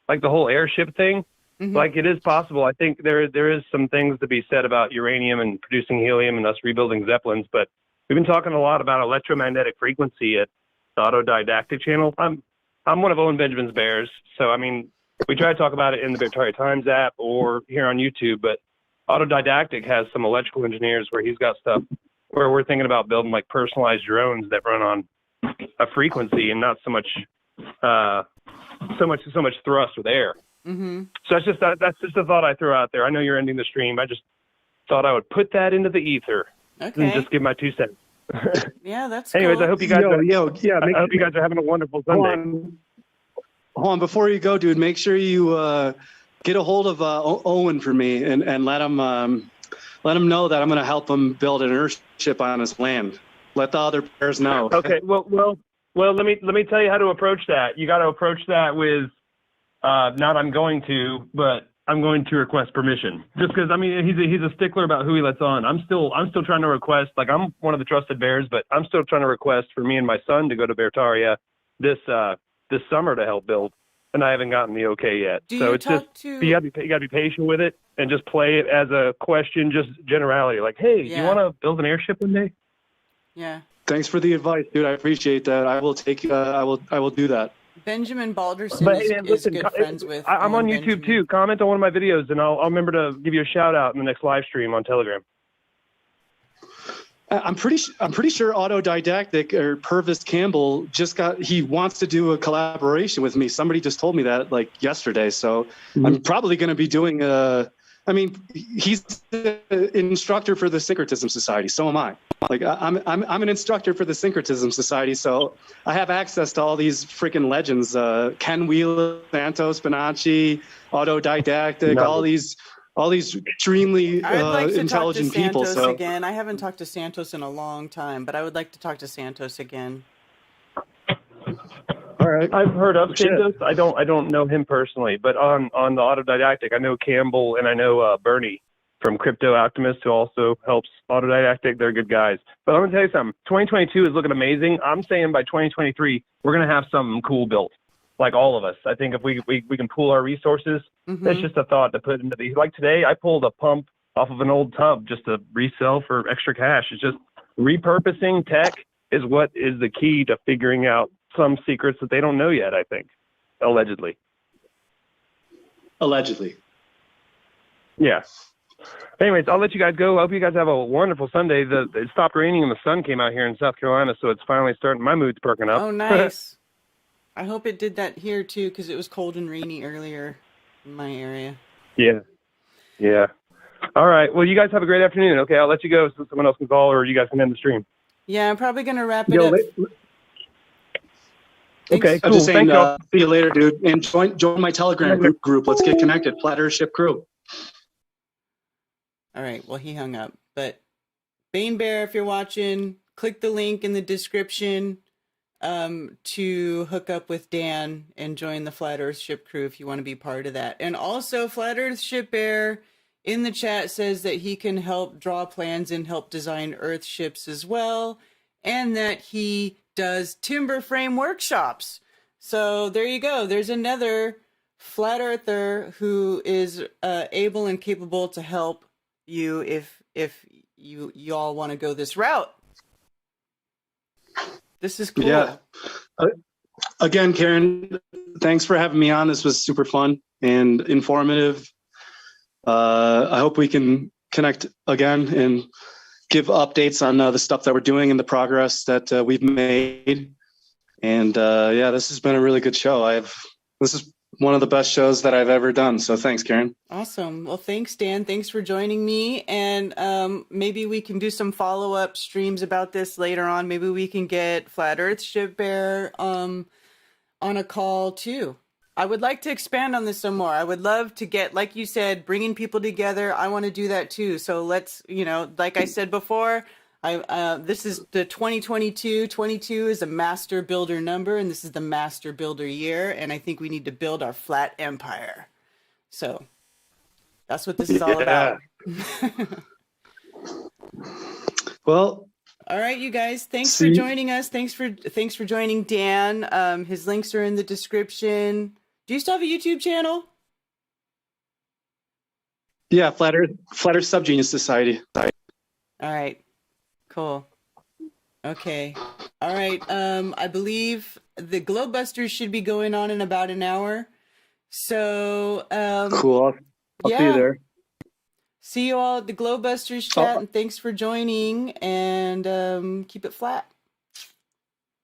Speaker 6: like the whole airship thing.
Speaker 2: Mm-hmm.
Speaker 6: Like it is possible. I think there is some things to be said about uranium and producing helium and us rebuilding Zeppelins, but we've been talking a lot about electromagnetic frequency at the Autodidactic channel. I'm one of Owen Benjamin's bears, so I mean, we try to talk about it in the Victoria Times app or here on YouTube, but Autodidactic has some electrical engineers where he's got stuff where we're thinking about building like personalized drones that run on a frequency and not so much thrust with air.
Speaker 2: Mm-hmm.
Speaker 6: So that's just a thought I threw out there. I know you're ending the stream. I just thought I would put that into the ether and just give my 2 cents.
Speaker 2: Yeah, that's
Speaker 6: Anyways,
Speaker 2: cool.
Speaker 6: I hope you guys I hope you guys are having a wonderful Sunday.
Speaker 3: Hold on, before you go, dude, make sure you get a hold of Owen for me and let him know that I'm going to help him build an Earthship on his land. Let the other players know.
Speaker 6: Okay, well, Well, let me tell you how to approach that. You got to approach that with not I'm going to, but I'm going to request permission. Just because I mean he's a stickler about who he lets on. I'm still trying to request, like, I'm one of the trusted bears, but I'm still trying to request for me and my son to go to Beartaria this summer to help build, and I haven't gotten the okay yet. So it's just you gotta be patient with it and just play it as a question, just generality, like, hey, do you want to build an airship one day?
Speaker 2: Yeah.
Speaker 3: Thanks for the advice, dude. I appreciate that. I will take. I will do that.
Speaker 2: Benjamin Balderson is good friends with.
Speaker 6: I'm on YouTube
Speaker 2: Benjamin.
Speaker 6: too. Comment on one of my videos, and I'll remember to give you a shout out in the next live stream on Telegram.
Speaker 3: I'm pretty sure Autodidactic or Purvis Campbell he wants to do a collaboration with me. Somebody just told me that like yesterday. So I'm probably going to be doing he's an instructor for the Syncretism Society. So am I. Like I'm an instructor for the Syncretism Society. So I have access to all these freaking legends, Ken Wheeler, Santos Bonacci, Autodidactic, all these extremely intelligent people.
Speaker 2: So again, I haven't talked to Santos in a long time, but I would like to talk to Santos again.
Speaker 3: All right,
Speaker 6: I've heard of Santos. I don't know him personally, but on the Autodidactic, I know Campbell and I know Bernie from Crypto Optimist, who also helps Autodidactic. They're good guys. But I'm gonna tell you something. 2022 is looking amazing. I'm saying by 2023 we're gonna have something cool built. Like all of us, I think if we can pool our resources, that's just a thought to put into these. Like today, I pulled a pump off of an old tub just to resell for extra cash. It's just repurposing tech is what is the key to figuring out some secrets that they don't know yet, I think, allegedly. Yeah. Anyways, I'll let you guys go. I hope you guys have a wonderful Sunday. It stopped raining and the sun came out here in South Carolina, so it's finally starting. My mood's perking up.
Speaker 2: Oh, nice. I hope it did that here too, because it was cold and rainy earlier in my area.
Speaker 6: Yeah. All right. Well, you guys have a great afternoon. Okay, I'll let you go so someone else can call, or you guys can end the stream.
Speaker 2: Yeah, I'm probably gonna wrap it up.
Speaker 6: Okay, cool.
Speaker 3: I'm just saying,
Speaker 6: Thanks,
Speaker 3: see you later, dude. And join my Telegram group. Let's get connected. Flat Earthship Crew.
Speaker 2: All right. Well, he hung up. But Bane Bear, if you're watching, click the link in the description to hook up with Dan and join the Flat Earthship crew if you want to be part of that. And also, Flat Earthship Bear in the chat says that he can help draw plans and help design Earthships as well, and that he does timber frame workshops. So there you go. There's another flat earther who is able and capable to help you if you all want to go this route. This is cool.
Speaker 3: Yeah. Again, Karen, thanks for having me on. This was super fun and informative. I hope we can connect again and give updates on the stuff that we're doing and the progress that we've made. And this has been a really good show. This is one of the best shows that I've ever done. So thanks, Karen.
Speaker 2: Awesome. Well, thanks, Dan. Thanks for joining me. And maybe we can do some follow-up streams about this later on. Maybe we can get Flat Earthship Bear on a call too. I would like to expand on this some more. I would love to get, like you said, bringing people together. I want to do that too. So let's, like I said before, this is the 2022. 22 is a master builder number, and this is the master builder year. And I think we need to build our flat empire. So that's what this is all about.
Speaker 3: Well,
Speaker 2: all right, you guys. Thanks for joining us. Thanks for joining Dan. His links are in the description. Do you still have a YouTube channel?
Speaker 3: Yeah, Flat Earth SubGenius Society.
Speaker 2: All right. Cool. Okay. All right. I believe the Globebusters should be going on in about an hour. So
Speaker 3: cool. I'll see you there.
Speaker 2: See you all at the Globebusters chat, and thanks for joining, and keep it flat.